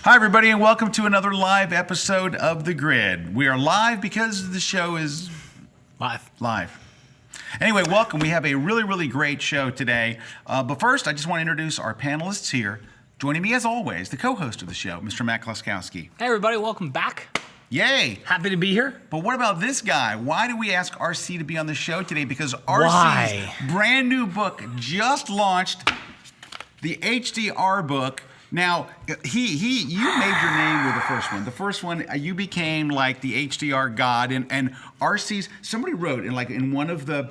Hi, everybody, and welcome to another live episode of The Grid. We are live because the show is live. Anyway, welcome. We have a really great show today. But first, I just want to introduce our panelists here. Joining me, as always, the co-host of the show, Mr. Matt Kloskowski. Hey, everybody. Welcome back. Yay. Happy to be here. But what about this guy? Why do we ask RC to be on the show today? Because RC's brand new book just launched, the HDR book. Now, you made your name with the first one. The first one, you became like the HDR god, and RC's. Somebody wrote in one of the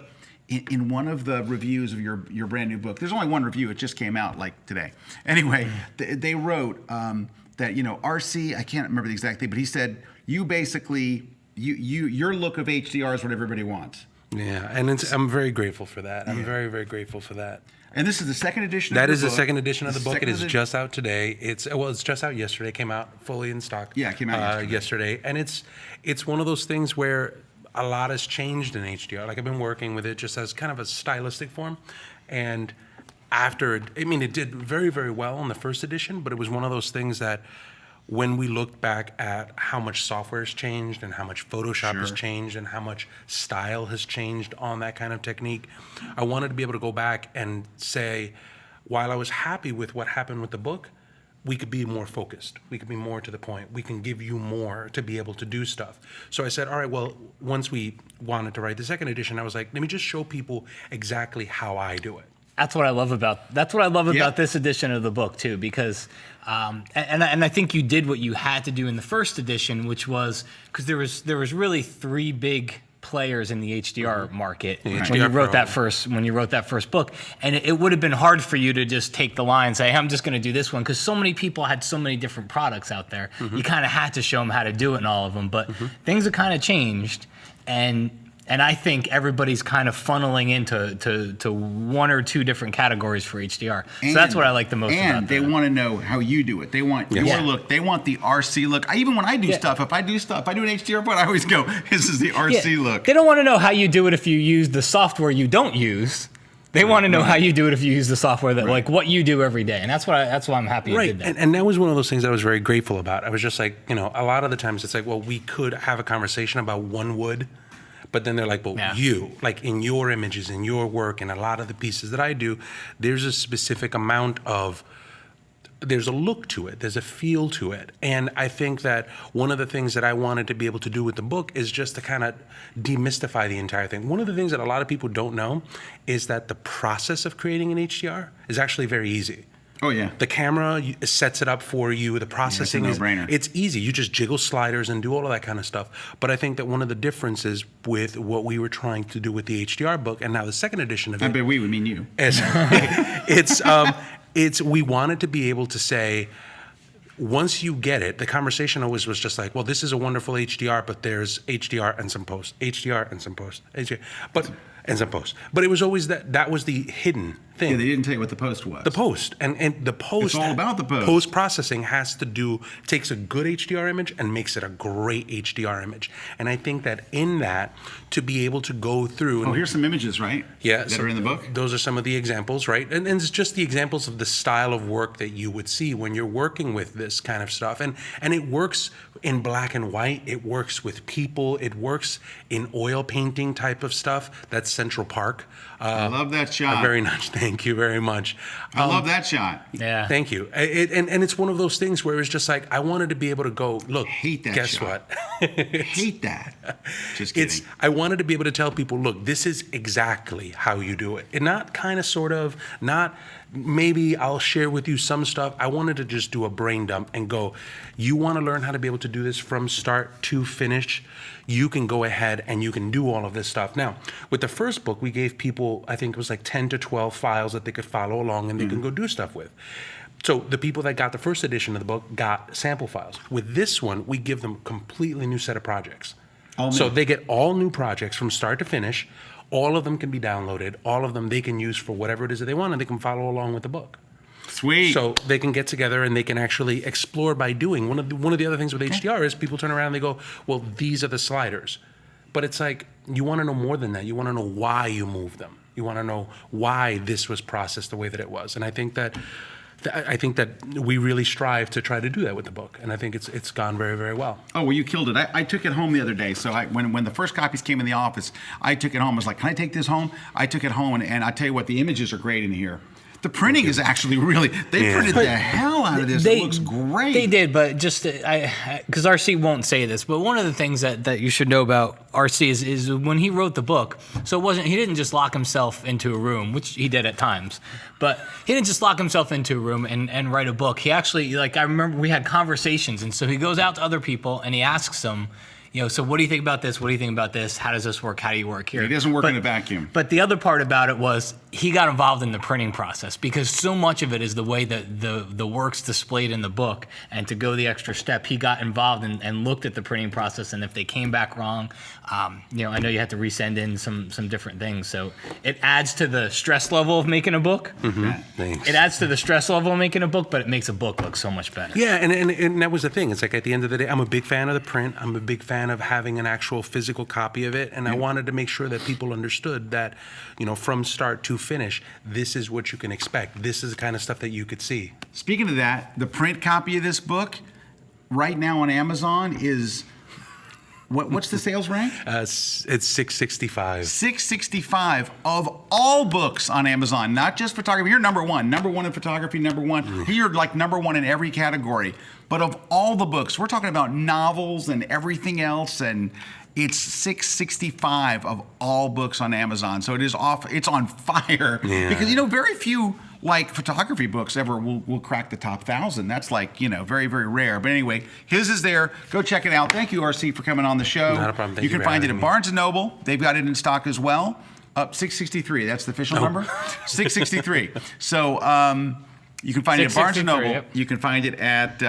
reviews of your brand new book. There's only one review. It just came out like today. Anyway, they wrote that RC. I can't remember the exact thing, but he said you basically your look of HDR is what everybody wants. Yeah, and I'm very grateful for that. I'm very grateful for that. And this is the second edition of the book? That is the second edition of the book. It is just out today. It's just out yesterday. It came out fully in stock. Yeah, it came out yesterday. And it's one of those things where a lot has changed in HDR. Like, I've been working with it just as kind of a stylistic form. And it did very well in the first edition, but it was one of those things that when we looked back at how much software has changed and how much Photoshop has changed and how much style has changed on that kind of technique, I wanted to be able to go back and say, while I was happy with what happened with the book, we could be more focused. We could be more to the point. We can give you more to be able to do stuff. So I said, all right, well, once we wanted to write the second edition, I was like, let me just show people exactly how I do it. That's what I love about this edition of the book too, because and I think you did what you had to do in the first edition, which was because there was really three big players in the HDR market when you wrote that first book, and it would have been hard for you to just take the line and say, hey, I'm just going to do this one, because so many people had so many different products out there. You kind of had to show them how to do it in all of them, but things have kind of changed, and I think everybody's kind of funneling into one or two different categories for HDR. So that's what I like the most about that. And they want to know how you do it. They want your look. They want the RC look. Even when I do stuff, if I do an HDR book, I always go, this is the RC look. They don't want to know how you do it if you use the software you don't use. They want to know how you do it if you use the software that, like, what you do every day. And that's why I'm happy you did that. And that was one of those things I was very grateful about. I was just like, a lot of the times it's like, well, we could have a conversation about one wood, but then they're like, well, you, like in your images, in your work, and a lot of the pieces that I do, there's a specific amount of, there's a look to it, there's a feel to it. And I think that one of the things that I wanted to be able to do with the book is just to kind of demystify the entire thing. One of the things that a lot of people don't know is that the process of creating an HDR is actually very easy. Oh, yeah. The camera sets it up for you. The processing it's a no-brainer. It's easy. You just jiggle sliders and do all of that kind of stuff. But I think that one of the differences with what we were trying to do with the HDR book, and now the second edition of it. I bet we would mean you. It's we wanted to be able to say, once you get it, the conversation always was just like, well, this is a wonderful HDR, but there's HDR and some post, HDR and some post, HDR, and some post. But it was always that was the hidden thing. Yeah, they didn't tell you what the post was. The post. And the post. It's all about the post. Post-processing takes a good HDR image and makes it a great HDR image. And I think that in that, to be able to go through. Oh, here's some images, right? Yeah. That are in the book? Those are some of the examples, right? And it's just the examples of the style of work that you would see when you're working with this kind of stuff. And it works in black and white. It works with people. It works in oil painting type of stuff. That's Central Park. I love that shot. Very nice. Thank you very much. I love that shot. Yeah. Thank you. And it's one of those things where it's just like, I wanted to be able to go, look, hate that guess shot. what? Hate that. Just kidding. I wanted to be able to tell people, look, this is exactly how you do it. And not kind of, sort of, not maybe I'll share with you some stuff. I wanted to just do a brain dump and go, you want to learn how to be able to do this from start to finish? You can go ahead and you can do all of this stuff. Now, with the first book, we gave people, I think it was like 10 to 12 files that they could follow along and they can go do stuff with. So the people that got the first edition of the book got sample files. With this one, we give them a completely new set of projects. So they get all new projects from start to finish. All of them can be downloaded. All of them they can use for whatever it is that they want, and they can follow along with the book. Sweet. So they can get together and they can actually explore by doing. One of the other things with HDR is people turn around and they go, well, these are the sliders. But it's like, you want to know more than that. You want to know why you move them. You want to know why this was processed the way that it was. And I think that I think that we really strive to try to do that with the book, and I think it's gone very, very well. Oh, well, you killed it. I took it home the other day. So when the first copies came in the office, I took it home. I was like, can I take this home? I took it home, and I tell you what, the images are great in here. The printing is actually really, they printed the hell out of this. It looks great. They did, but just, because RC won't say this, but one of the things that you should know about RC is when he wrote the book, so he didn't just lock himself into a room, which he did at times, but he didn't just lock himself into a room and write a book. He actually, I remember we had conversations, and so he goes out to other people and he asks them, so what do you think about this? What do you think about this? How does this work? How do you work here? He doesn't work in a vacuum. But the other part about it was he got involved in the printing process because so much of it is the way that the work's displayed in the book. And to go the extra step, he got involved and looked at the printing process. And if they came back wrong, I know you had to resend in some different things. So it adds to the stress level of making a book. Mm-hmm. Thanks. It adds to the stress level of making a book, but it makes a book look so much better. Yeah, and that was the thing. It's like at the end of the day, I'm a big fan of the print. I'm a big fan of having an actual physical copy of it, and I wanted to make sure that people understood that, from start to finish, this is what you can expect. This is the kind of stuff that you could see. Speaking of that, the print copy of this book right now on Amazon is, what's the sales rank? It's $665. $665 of all books on Amazon, not just photography. You're number one in photography, number one. You're like number one in every category. But of all the books, we're talking about novels and everything else, and it's $665 of all books on Amazon. So it's on fire because very few photography books ever will crack the top 1,000. That's very, very rare. But anyway, his is there. Go check it out. Thank you, RC, for coming on the show. Not a problem. Thank you you can for find it having at me. Barnes & Noble. They've got it in stock as well. Up 663. That's the official number. 663. So you can find it at Barnes & Noble. Yep. You can find it at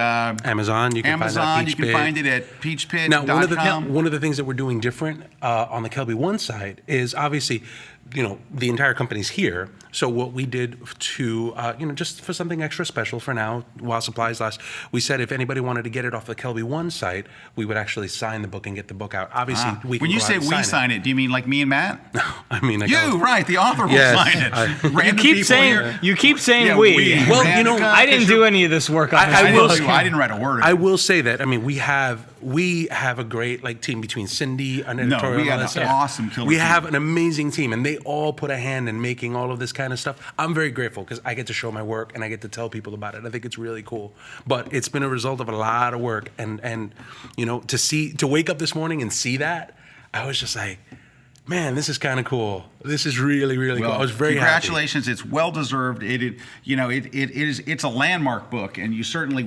Amazon. You can find it at You can find it at peachpit.com. Now, one of the things that we're doing different on the KelbyOne side is obviously, the entire company's here. So what we did to, just for something extra special for now, while supplies last, we said if anybody wanted to get it off the KelbyOne site, we would actually sign the book and get the book out. Obviously, we can when you go out say and we sign it, do you mean like me and Matt? I mean, Right? The author will Yes, sign it. Random You keep people saying here. you keep saying Yeah, we. Well, I didn't do any of this work on this I will book. say- I didn't write a word. I will say that. I mean, we have a great team between Cindy, an editorial, we and all got that an stuff. awesome killer We team. have an amazing team, and they all put a hand in making all of this kind of stuff. I'm very grateful because I get to show my work and I get to tell people about it. I think it's really cool. But it's been a result of a lot of work, and to wake up this morning and see that, I was just like, man, this is kind of cool. This is really, really cool. I was very congratulations. It's well deserved. It's a landmark book, and you certainly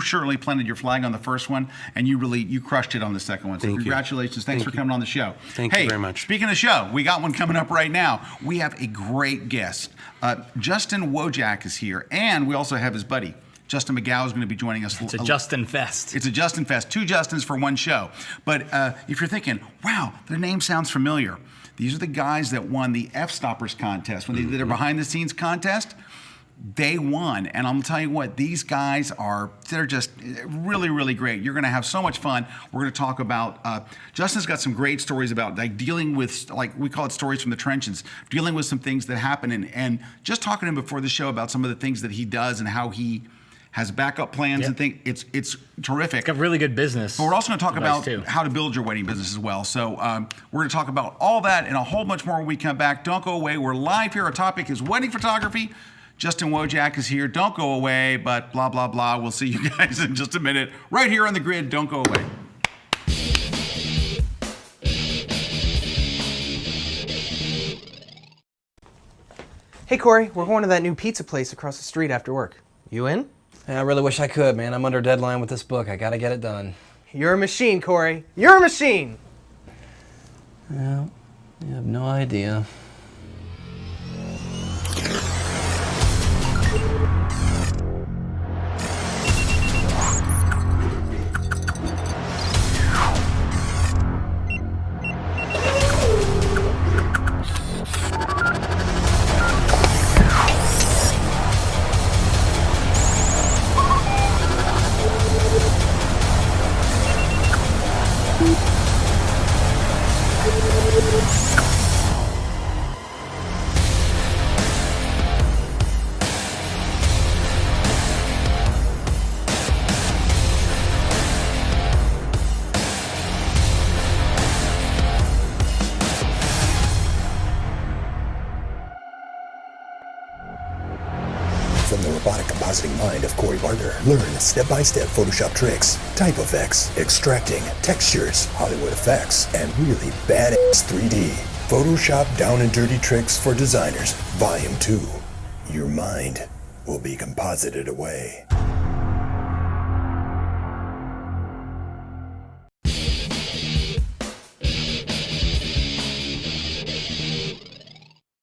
certainly planted your flag on the first one, and you crushed it on the second one. So Thank you. congratulations. Thanks for coming on the show. Thank you very much. Speaking of show, we got one coming up right now. We have a great guest. Justin Wojtczak is here, and we also have his buddy. Justin McGow is going to be joining us. It's a Justin Fest. It's a Justin Fest. 2 Justins for one show. But if you're thinking, wow, their name sounds familiar. These are the guys that won the F-Stoppers contest. When they did their behind-the-scenes contest, they won. And I'm going to tell you what, these guys they're just really, really great. You're going to have so much fun. We're going to talk about, Justin's got some great stories about dealing with, we call it stories from the trenches, dealing with some things that happen. And just talking to him before the show about some of the things that he does and how he has backup plans and things. It's terrific. Got really good business. But we're also going to talk about too. how to build your wedding business as well. So we're going to talk about all that and a whole bunch more when we come back. Don't go away. We're live here. Our topic is wedding photography. Justin Wojtczak is here. Don't go away, but blah, blah, blah. We'll see you guys in just a minute. Right here on the grid. Don't go away. Hey Corey, we're going to that new pizza place across the street after work. You in? I really wish I could, man. I'm under deadline with this book. I gotta get it done. You're a machine, Corey. You're a machine! Well, you have no idea. compositing mind of Corey Barker. Learn step-by-step Photoshop tricks, type effects, extracting, textures, Hollywood effects, and really badass 3D. Photoshop Down and Dirty Tricks for Designers, Volume 2. Your mind will be composited away.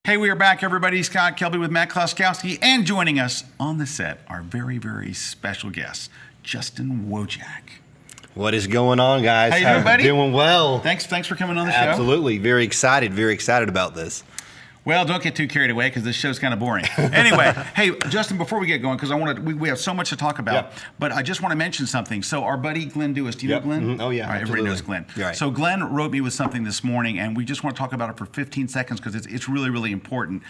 Hey, we are back, everybody. Scott Kelby with Matt Kloskowski, and joining us on the set, our very, very special guest, Justin Wojtczak. What is going on, guys? How you doing, buddy? Doing well. Thanks for coming on the show. Absolutely. Very excited about this. Well, don't get too carried away because this show's kind of boring. Anyway, hey, Justin, before we get going, because we have so much to talk about, Yep. but I just want to mention something. So our buddy Glenn Dewis, do you know Glenn? Mhm. Oh, yeah, All right, everybody absolutely. knows Glenn. You're right. So Glenn wrote me with something this morning, and we just want to talk about it for 15 seconds because it's really, really important.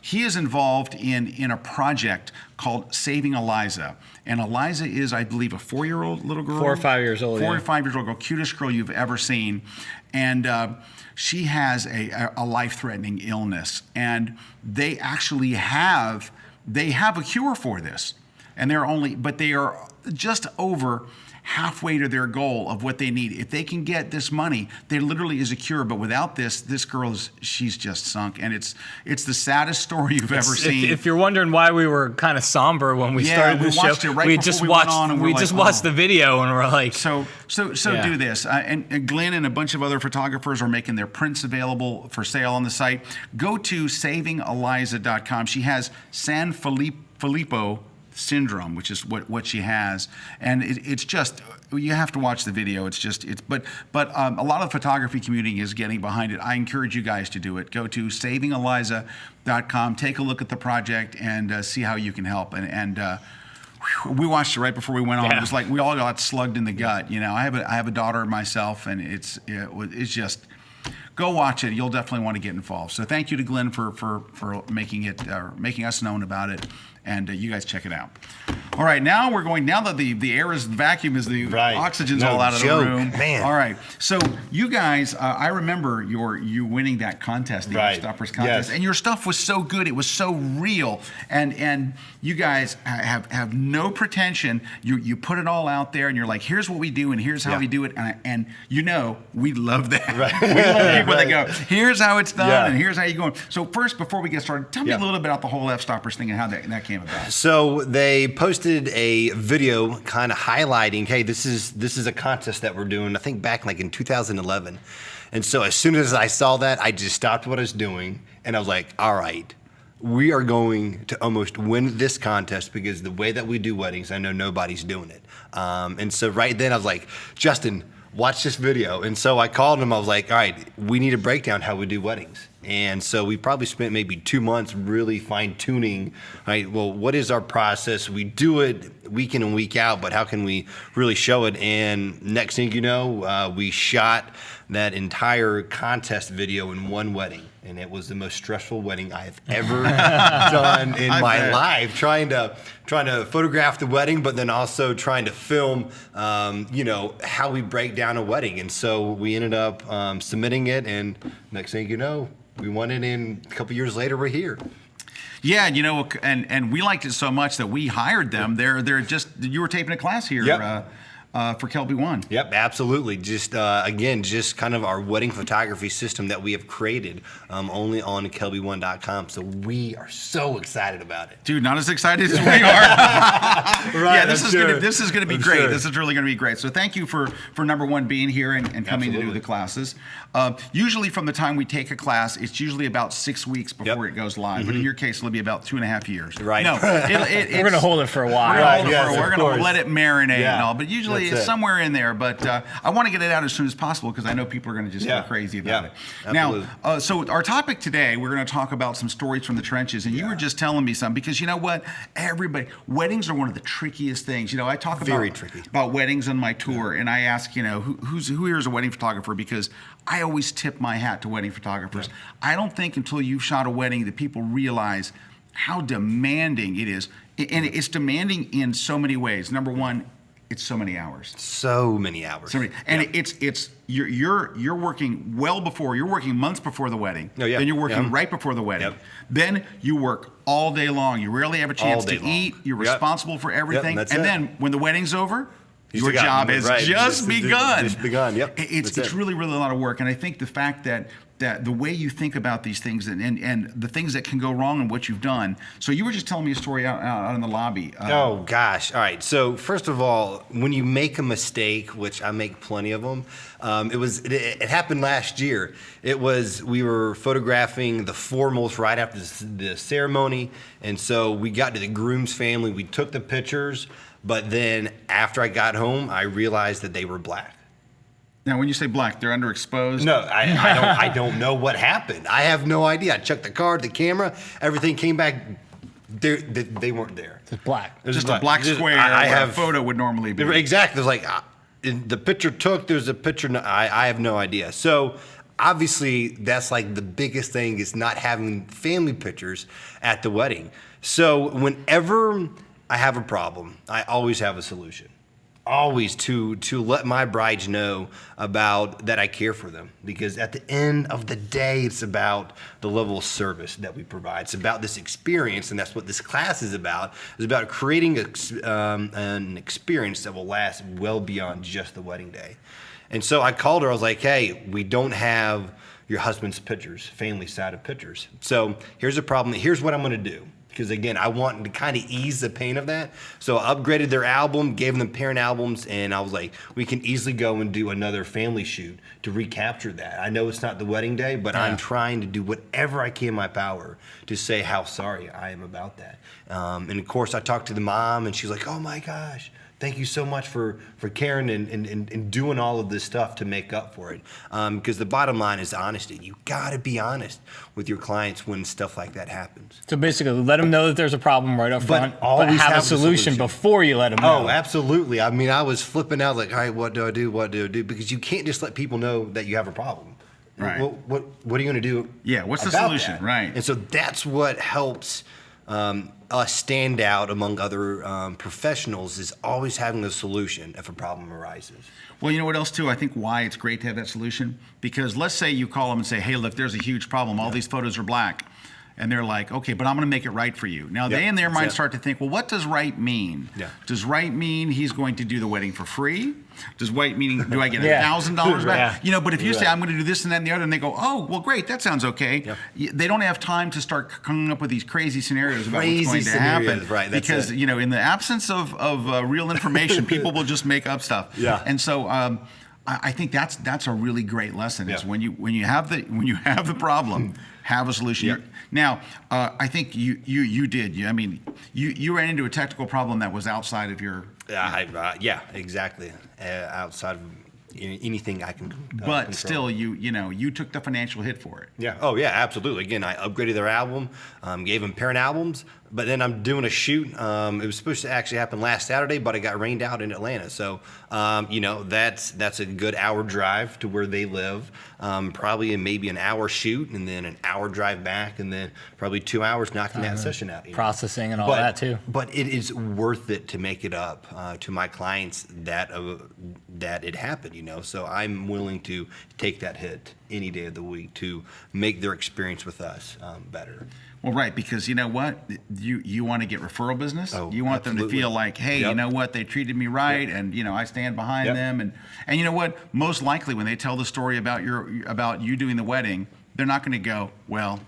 He is involved in a project called Saving Eliza. And Eliza is, I believe, a 4-year-old little girl. 4 or 5 years old, 4 or yeah. 5 years old girl, cutest girl you've ever seen. And she has a life-threatening illness. And they actually have a cure for this. And they are just over halfway to their goal of what they need. If they can get this money, there literally is a cure. But without this girl she's just sunk. And it's the saddest story you've ever seen. If you're wondering why we were kind of somber when we started we the watched show, it right we before just we went watched on and we're we like, just watched oh. the video and we're like, So Yeah. do this. And Glenn and a bunch of other photographers are making their prints available for sale on the site. Go to savingeliza.com. She has San Filippo syndrome, which is what she has, and it's just, you have to watch the video. But a lot of the photography community is getting behind it. I encourage you guys to do it. Go to savingeliza.com, take a look at the project, and see how you can help. And we watched it right before we went on. Yeah. It was like we all got slugged in the gut. You know, I have a daughter myself, and it's just. Go watch it. You'll definitely want to get involved. So thank you to Glenn for making us known about it, and you guys check it out. All right, now that the air is vacuum, is the Right. oxygen's No all out of joke, the room. man. All right, so you guys, I remember you winning that contest, the Right. Stoppers contest, Yes. and your stuff was so good. It was so real, and you guys have no pretension. You put it all out there, and you're like, here's what we do, and here's how Yeah. we do it, and we love that. Right. We love people that go, here's how it's done, Yeah. and here's how you're going. So first, before we get started, tell me Yeah. a little bit about the whole F-Stoppers thing and how that came about. So they posted a video kind of highlighting, hey, this is a contest that we're doing, I think back like in 2011. And so as soon as I saw that, I just stopped what I was doing and I was like, all right, we are going to almost win this contest because the way that we do weddings, I know nobody's doing it. And so right then I was like, Justin, watch this video. And so I called him. I was like, all right, we need to break down how we do weddings. And so we probably spent maybe 2 months really fine tuning, right? Well, what is our process? We do it week in and week out, but how can we really show it? And next thing you know, we shot that entire contest video in one wedding. And it was the most stressful wedding I have ever done in my bet. life, trying to photograph the wedding, but then also trying to film, how we break down a wedding. And so we ended up submitting it, and next thing you know, we won it, and a couple years later, we're here. Yeah, and we liked it so much that we hired them. They're just, you were taping a class here. Yep. For KelbyOne. Yep, absolutely. Just kind of our wedding photography system that we have created only on KelbyOne.com. So we are so excited about it. Dude, not as excited as we are. Yeah, this I'm is gonna be I'm great. sure. This is really gonna be great. So thank you for number one being here and coming to do Absolutely. the classes. Usually from the time we take a class, it's usually about 6 weeks before it goes live. But in your case, it'll be about 2.5 years. Right. No, we're gonna hold it for a while. We're of gonna course. let it marinate Yeah, and all. But usually that's it's it. somewhere in there. But I want to get it out as soon as possible because I know people are gonna just Yeah. go crazy about Yeah, it. absolutely. Now, so our topic today, we're going to talk about some stories from the trenches, and you were just telling me some because you know what? Weddings are one of the trickiest things. You know, I talk Very tricky. about weddings on my tour, and I ask, who here is a wedding photographer? Because I always tip my hat to wedding photographers. I don't think until you've shot a wedding that people realize how demanding it is, and it's demanding in so many ways. Number one, it's so many hours. So many hours. So many, and it's you're working well before, you're working months before the wedding. Oh, yeah. Then you're working Yeah. right before the wedding. Yep. Then you work all day long. You rarely have a chance All day to long. eat. You're Yep. responsible for everything. that's and it. then when the wedding's over, You your still got- job has right, just begun. Just begun. Yep. It's That's it. really, really a lot of work. And I think the fact that the way you think about these things and the things that can go wrong and what you've done. So you were just telling me a story out in the lobby. Oh gosh! All right. So first of all, when you make a mistake, which I make plenty of them, it happened last year. We were photographing the foremost right after the ceremony, and so we got to the groom's family. We took the pictures, but then after I got home, I realized that they were black. Now, when you say black, they're underexposed? No, I don't know what happened. I have no idea. I checked the card, the camera, everything came back. They weren't there. It's black. It was Just a black square I where have a photo would normally be. Exactly. There's like the picture took. There's a picture. I have no idea. So obviously, that's like the biggest thing is not having family pictures at the wedding. So whenever I have a problem, I always have a solution. Always to let my brides know about that I care for them, because at the end of the day, it's about the level of service that we provide. It's about this experience, and that's what this class is about. It's about creating an experience that will last well beyond just the wedding day. And so I called her. I was like, "Hey, we don't have your husband's pictures, family side of pictures. So here's the problem. Here's what I'm going to do." Because again, I wanted to kind of ease the pain of that. So I upgraded their album, gave them parent albums, and I was like, we can easily go and do another family shoot to recapture that. I know it's not the wedding day, but I'm trying to do whatever I can in my power to say how sorry I am about that. And of course, I talked to the mom, and she's like, oh my gosh, thank you so much for caring and doing all of this stuff to make up for it. Because the bottom line is honesty. You gotta be honest with your clients when stuff like that happens. So basically, let them know that there's a problem right up front, but always have a have the solution before you let them know. Oh, absolutely. I mean, I was flipping out like, all right, what do I do? What do I do? Because you can't just let people know that you have a problem. Right. What are you going to do? Yeah, what's the about solution? that? Right. And so that's what helps us stand out among other professionals, is always having a solution if a problem arises. Well, you know what else, too? I think why it's great to have that solution. Because let's say you call them and say, hey, look, there's a huge problem. All these photos are black. And they're like, okay, but I'm going to make it right for you. Now, they in their mind start to think, well, what does right mean? Yeah. Does right mean he's going to do the wedding for free? Does right mean, do I get Yeah. $1,000 back? Yeah. You know, but if you say, I'm going to do this and that and the other, and they go, oh, well, great, that sounds okay. They don't have time to start coming up with these crazy scenarios about what's going to happen. Right, that's because, it. you know, in the absence of real information, people will just make up stuff. Yeah. And so, I think that's a really great lesson. Is Yeah. when you have the problem, have a solution. Yeah. Now, I think you did. You ran into a technical problem that was outside of your. Yeah, exactly. Outside of anything I can. But control. still, you took the financial hit for it. Yeah. Oh, yeah. Absolutely. Again, I upgraded their album, gave them parent albums, but then I'm doing a shoot. It was supposed to actually happen last Saturday, but it got rained out in Atlanta. So, that's a good hour drive to where they live. Probably maybe an hour shoot, and then an hour drive back, and then probably 2 hours knocking that session out. Processing and all that too. But it is worth it to make it up to my clients that it happened. So I'm willing to take that hit any day of the week to make their experience with us better. Well, right, because you know what, you want to get referral business. Oh, you want them to absolutely. feel like, hey, you know what, they treated me right, and I stand behind them, and you know what, most likely when they tell the story about you doing the wedding, they're not going to go, well,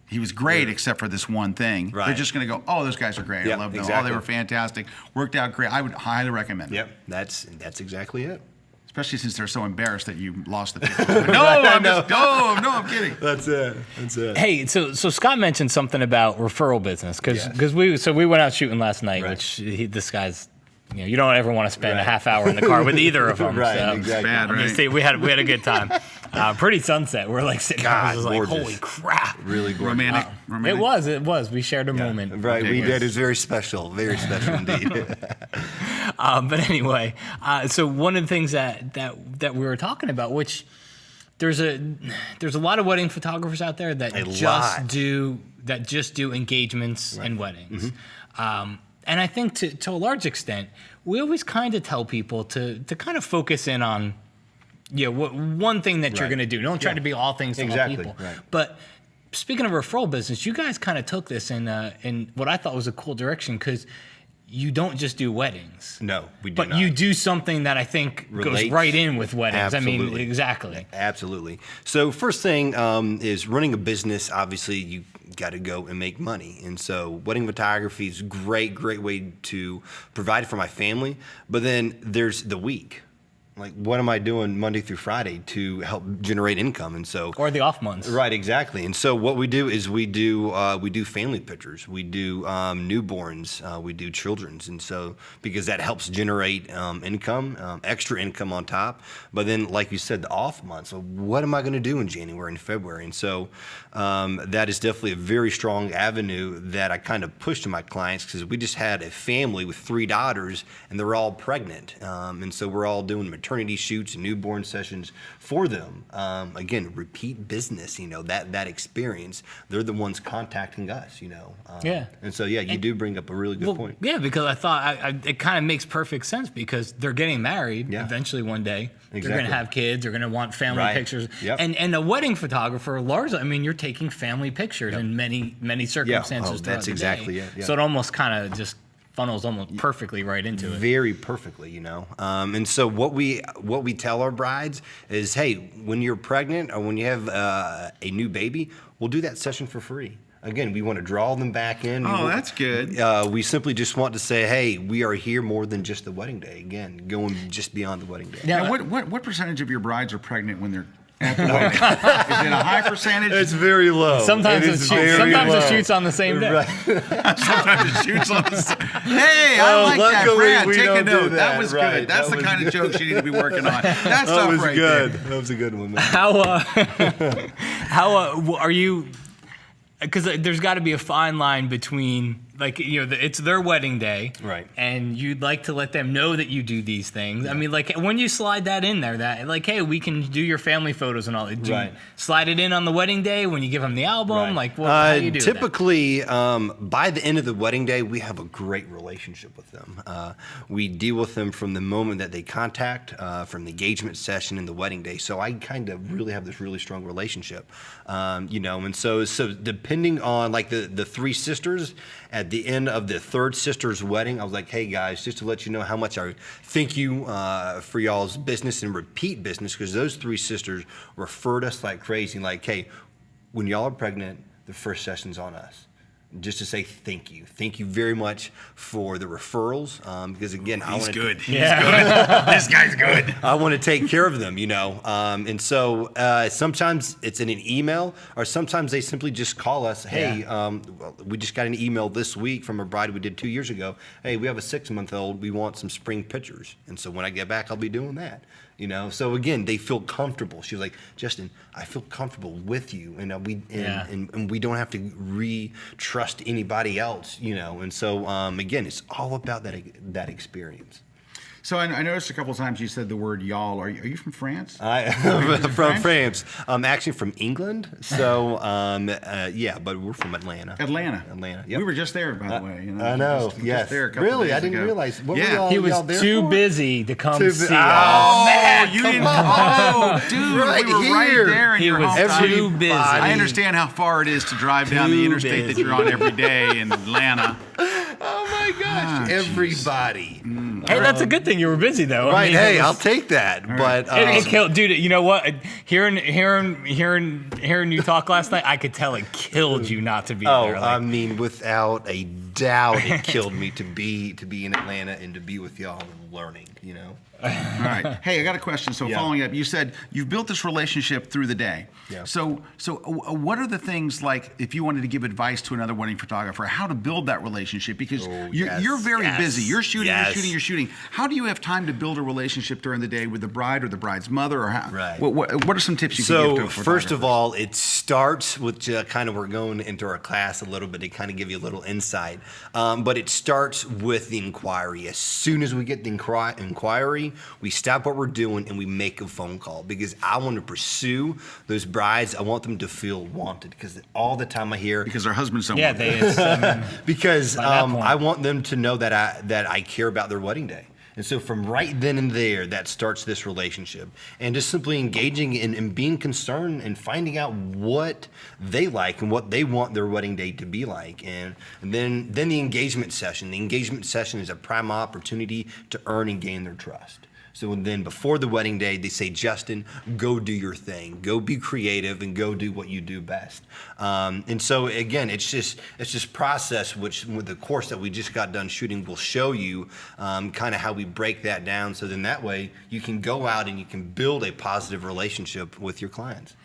he was great except for this one thing. Right. They're just going to go, oh, those guys are great. I Yep, love them. Oh, exactly. they were fantastic. Worked out great. I would highly recommend them. Yep, that's exactly it. Especially since they're so embarrassed that you lost the picture. I'm kidding. That's it. Hey, so Scott mentioned something about referral business because we went out shooting last night, Right. which this guy's. You don't ever want to spend a half hour in the car with either of them. Right, so. exactly. Bad, I mean, right? see, we had a good time. Pretty sunset. We're like sitting there, God, just like, gorgeous. holy crap. Really gorgeous. Romantic. It was. We shared a moment. Right, Okay, we yes. did. It was very special indeed. But anyway, so one of the things that we were talking about, which there's a lot of wedding photographers out there that just do engagements and weddings. And I think to a large extent, we always kind of tell people to kind of focus in on, one thing that you're going to do. Don't try to be all things to all people. Right. But speaking of referral business, you guys kind of took this in what I thought was a cool direction, because you don't just do weddings. No, we do but not. you do something that I think Relates. goes right in with weddings. Absolutely. I mean, exactly. Absolutely. So first thing is running a business. Obviously, you got to go and make money, and so wedding photography is a great way to provide for my family. But then there's the week. Like, what am I doing Monday through Friday to help generate income? And so, Or the off months. right, exactly. And so what we do is we do family pictures, we do newborns, we do children's, and so because that helps generate income, extra income on top. But then, like you said, the off months. So what am I going to do in January and February? And so that is definitely a very strong avenue that I kind of push to my clients, because we just had a family with 3 daughters, and they're all pregnant, and so we're all doing maternity shoots and newborn sessions for them. Again, repeat business, that experience. They're the ones contacting us, Yeah. And so, you do bring up a really good point. Yeah, because I thought it kind of makes perfect sense, because they're getting married eventually one day. They're going to have kids. They're going to want family pictures. Yep. And a wedding photographer, largely, I mean, you're taking family pictures in many circumstances. that's throughout the exactly day. it, yeah. So it almost kind of just funnels almost perfectly right into it. Very perfectly, And so what we tell our brides is, hey, when you're pregnant or when you have a new baby, we'll do that session for free. Again, we want to draw them back in. Oh, that's good. We simply just want to say, hey, we are here more than just the wedding day. Again, going just beyond the wedding day. Now, what percentage of your brides are pregnant when they're at the wedding? Is it a high percentage? It's very low. Sometimes it shoots on the same day. Right. Sometimes it shoots on the side. Hey, I like that, luckily Brad. we Take a don't do note. That that. was Right. good. That's That the was kind of jokes you need to be working on. That's That stuff was right good. there. That was a good one, man. How are you? Because there's got to be a fine line between, like, it's their wedding day, Right. And you'd like to let them know that you do these things. I mean, like, when you slide that in there, that like, hey, we can do your family photos and all. Do you Right. slide it in on the wedding day when you give them the album? Right. Like, how do you do that? Typically, by the end of the wedding day, we have a great relationship with them. We deal with them from the moment that they contact, from the engagement session and the wedding day. So I kind of really have this really strong relationship, And so depending on, like, the 3 sisters, at the end of the 3rd sister's wedding, I was like, hey guys, just to let you know how much I thank you for y'all's business and repeat business, because those 3 sisters referred us like crazy. Like, hey, when y'all are pregnant, the first session's on us. Just to say thank you. Thank you very much for the referrals. Because again, He's good. Yeah. He's good. This guy's good. I want to take care of them, And so sometimes it's in an email, or sometimes they simply just call us. Hey, we just got an email this week from a bride we did 2 years ago. Hey, we have a 6-month-old. We want some spring pictures. And so when I get back, I'll be doing that. So again, they feel comfortable. She was like, Justin, I feel comfortable with you, and we don't have to trust anybody else, And so again, it's all about that experience. So I noticed a couple of times you said the word y'all. Are you from France? I'm from France. I'm actually from England. So but we're from Atlanta. Atlanta. Yep. We were just there, by the way. I know. Just Yes. there a couple Really, days I didn't ago. realize. What Yeah. were y'all, He was y'all there too for? busy to come see us. Oh, man, you didn't. Oh, dude, Right we were here. right there in He your was hometown. too busy. I understand how far it is to drive down the Too interstate that busy. you're on every day in Atlanta. Oh my gosh! Everybody. Hey, that's a good thing you were busy, though. I Right. mean, Hey, it was- I'll take that. But It killed, dude. You know what? Hearing you talk last night, I could tell it killed you not to be there. I mean, without a doubt, it killed me to be in Atlanta and to be with y'all and learning. All right. Hey, I got a question. So following up, you said you've built this relationship through the day. Yeah. So what are the things, like, if you wanted to give advice to another wedding photographer, how to build that relationship? Because you're very busy. You're shooting, you're shooting. How do you have time to build a relationship during the day with the bride or the bride's mother? Or how? Right. What are some tips you can give to a So photographer? first of all, it starts with kind of, we're going into our class a little bit to kind of give you a little insight. But it starts with the inquiry. As soon as we get the inquiry, we stop what we're doing and we make a phone call, because I want to pursue those brides. I want them to feel wanted, because all the time I hear, Because their husbands don't Yeah, want it. they. because By that point. I want them to know that I care about their wedding day. And so from right then and there, that starts this relationship. And just simply engaging and being concerned and finding out what they like and what they want their wedding day to be like. And then the engagement session. The engagement session is a prime opportunity to earn and gain their trust. So then before the wedding day, they say, Justin, go do your thing. Go be creative and go do what you do best. And so again, it's just process, which with the course that we just got done shooting will show you kind of how we break that down. So then that way you can go out and you can build a positive relationship with your clients.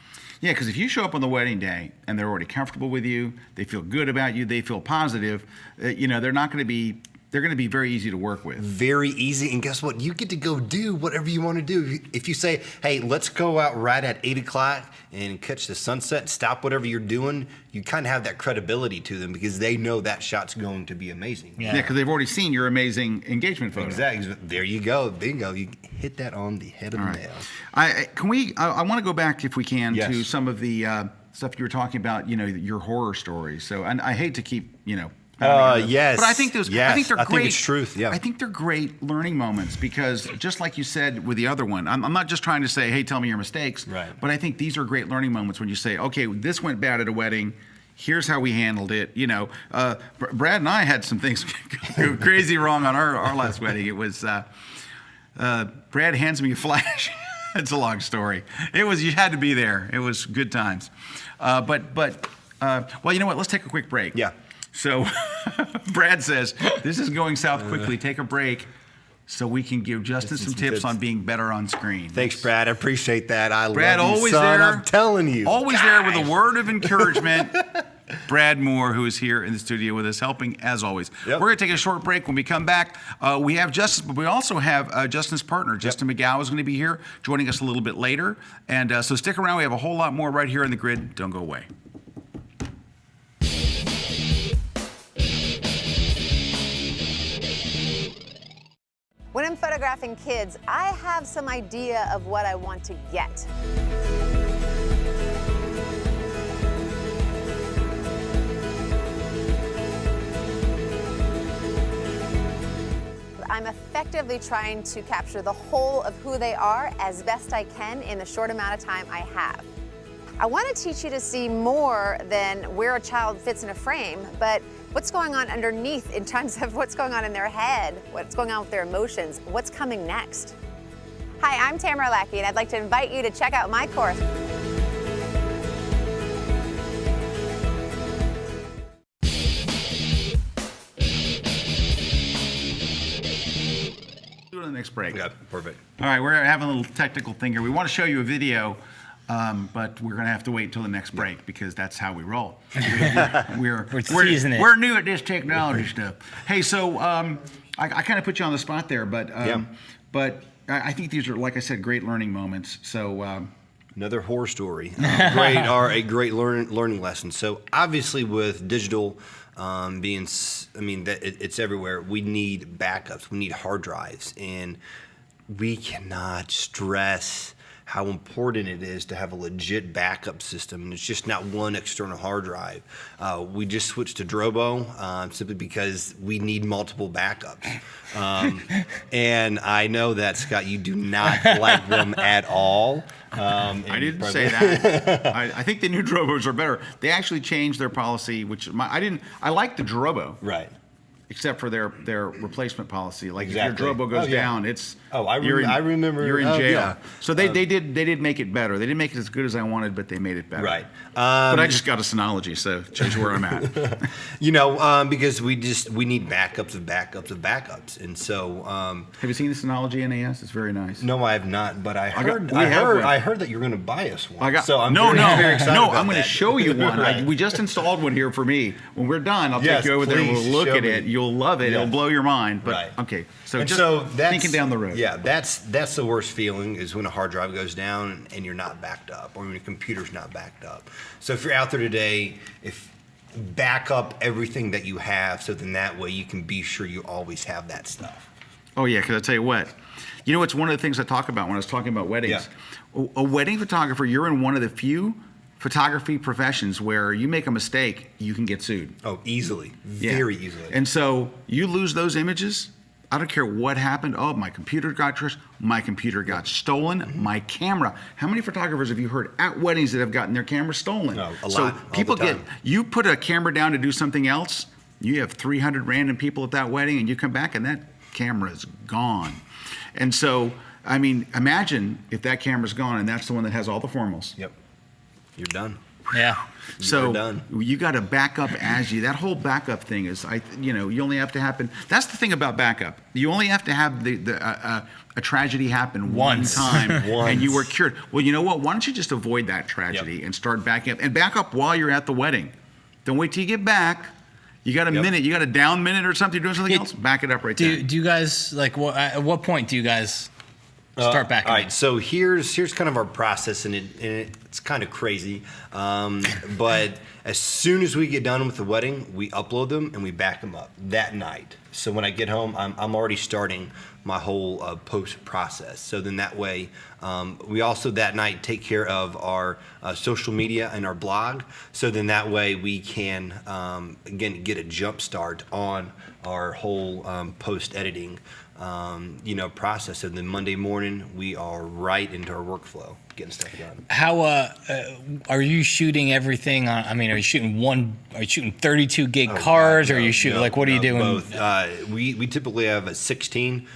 Yeah, because if you show up on the wedding day and they're already comfortable with you, they feel good about you, they feel positive, they're not going to be. They're going to be very easy to work with. Very easy. And guess what? You get to go do whatever you want to do. If you say, hey, let's go out right at 8 o'clock and catch the sunset, stop whatever you're doing, you kind of have that credibility to them because they know that shot's going to be amazing. Yeah, because they've already seen your amazing engagement photo. Exactly. There you go. Bingo. You hit that on the head of the nail. I want to go back, if we can, Yes. to some of the stuff you were talking about, your horror stories. So, and I hate to keep, Yes. But I think those. Yes. I think they're great. I think it's truth. Yeah. I think they're great learning moments because, just like you said with the other one, I'm not just trying to say, "Hey, tell me your mistakes." Right. But I think these are great learning moments when you say, "Okay, this went bad at a wedding. Here's how we handled it." Brad and I had some things go crazy wrong on our last wedding. It was Brad hands me a flash. It's a long story. You had to be there. It was good times. Well, you know what? Let's take a quick break. Yeah. So Brad says, this is going south quickly. Take a break so we can give Justin some tips on being better on screen. Thanks, Brad. I appreciate that. Brad, love you, always son. there. I'm telling you. Always there with a word of encouragement. Brad Moore, who is here in the studio with us, helping as always. Yep. We're going to take a short break. When we come back, we have Justin, but we also have Justin's partner, Justin McGow, is going to be here, joining us a little bit later. And so stick around. We have a whole lot more right here on the grid. Don't go away. When I'm photographing kids, I have some idea of what I want to get. I'm effectively trying to capture the whole of who they are as best I can in the short amount of time I have. I want to teach you to see more than where a child fits in a frame, but what's going on underneath in terms of what's going on in their head, what's going on with their emotions, what's coming next. Hi, I'm Tamara Lackey, and I'd like to invite you to check out my course. Do it on the next break. Yeah, perfect. All right, we're having a little technical thing here. We want to show you a video, but we're going to have to wait till the next break because that's how we roll. We're teasing it. We're new at this technology stuff. Hey, so I kind of put you on the spot there, but I think these are, like I said, great learning moments. So Another horror story. A great learning lesson. So obviously with digital it's everywhere. We need backups. We need hard drives. And we cannot stress how important it is to have a legit backup system. And it's just not one external hard drive. We just switched to Drobo simply because we need multiple backups. And I know that, Scott, you do not like them at all. I didn't say that. I think the new Drobos are better. They actually changed their policy, which I like the Drobo. Right. Except for their replacement policy. Like Exactly. if your Drobo goes down, it's I you're remember. you're in jail. Yeah. So they did make it better. They didn't make it as good as I wanted, but they made it better. Right. But I just got a Synology, so change where I'm at. Because we need backups of backups of backups, and so. Have you seen the Synology NAS? It's very nice. No, I have not, but I heard that you're going to buy us one. Very excited. No, I'm going to show you one. Right. We just installed one here for me. When we're done, I'll Yes, take you over there and please we'll look show at me. it. You'll love it. Yes. It'll blow your mind. But Right. okay, so And just that's thinking down the road. Yeah, that's the worst feeling is when a hard drive goes down and you're not backed up, or when your computer's not backed up. So if you're out there today, if back up everything that you have, so then that way you can be sure you always have that stuff. Oh yeah, because I tell you what, it's one of the things I talk about when I was talking about weddings. Yeah. A wedding photographer, you're in one of the few photography professions where you make a mistake, you can get sued. Oh, easily, very easily. And so you lose those images. I don't care what happened. Oh, my computer got trashed. My computer got stolen. My camera. How many photographers have you heard at weddings that have gotten their camera stolen? No, a so lot. People all the time. you put a camera down to do something else. You have 300 random people at that wedding, and you come back and that camera is gone. And so, I mean, imagine if that camera's gone and that's the one that has all the formals. Yep. You're done. Yeah. So done. you got to back up as you. That whole backup thing is, you only have to happen. That's the thing about backup. You only have to have a tragedy happen one time, and you were cured. Well, you know what? Why don't you just avoid that tragedy and start backing up, and back up while you're at the wedding. Don't wait till you get back. You got a minute. You got a down minute or something. You're doing something else. Back it up right there. Do you guys at what point do you guys start backing? All right, so here's kind of our process, and it's kind of crazy. But as soon as we get done with the wedding, we upload them and we back them up that night. So when I get home, I'm already starting my whole post process. So then that way, we also that night take care of our social media and our blog. So then that way we can again get a jump start on our whole post editing process. And then Monday morning we are right into our workflow, getting stuff done. How are you shooting everything on? I mean, are you shooting 32 gig cards, or are you shooting what are you doing? Both. We typically have a 16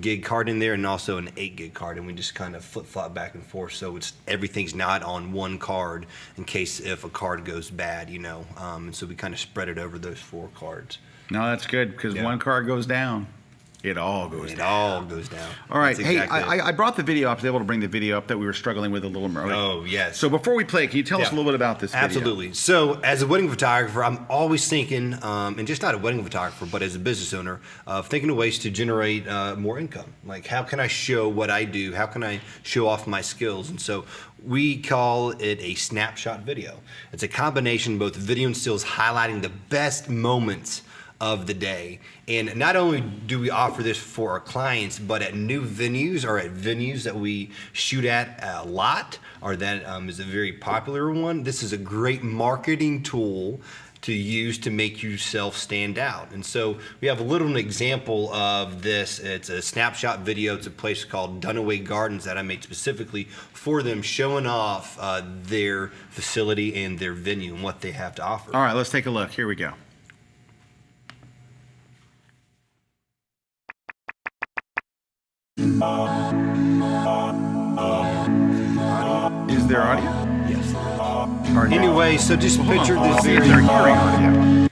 gig card in there, and also an 8 gig card, and we just kind of flip flop back and forth. So everything's not on one card in case if a card goes bad, and so we kind of spread it over those 4 cards. No, that's good, because one card goes down, it all goes down. It all goes down. All right. That's Hey, exactly I brought the video up. I was able to bring the video up that we were struggling with a little more. Oh, yes. So before we play, can you tell us a little bit about this video? Absolutely. So as a wedding photographer, I'm always thinking, and just not a wedding photographer, but as a business owner, thinking of ways to generate more income. Like, how can I show what I do? How can I show off my skills? And so we call it a snapshot video. It's a combination of both video and stills highlighting the best moments of the day. And not only do we offer this for our clients, but at new venues or at venues that we shoot at a lot, or that is a very popular one, this is a great marketing tool to use to make yourself stand out. And so we have a little example of this. It's a snapshot video. It's a place called Dunaway Gardens that I made specifically for them, showing off their facility and their venue and what they have to offer. All right, let's take a look. Here we go. Is there audio? Yes. Or Anyway, so just picture this they're very hearing audio.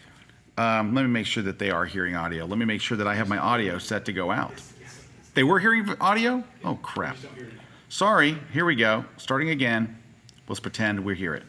Let me make sure that they are hearing audio. Let me make sure that I have my audio set to go out. They were hearing audio? Oh, crap. Sorry. Here we go. Starting again. Let's pretend we hear it.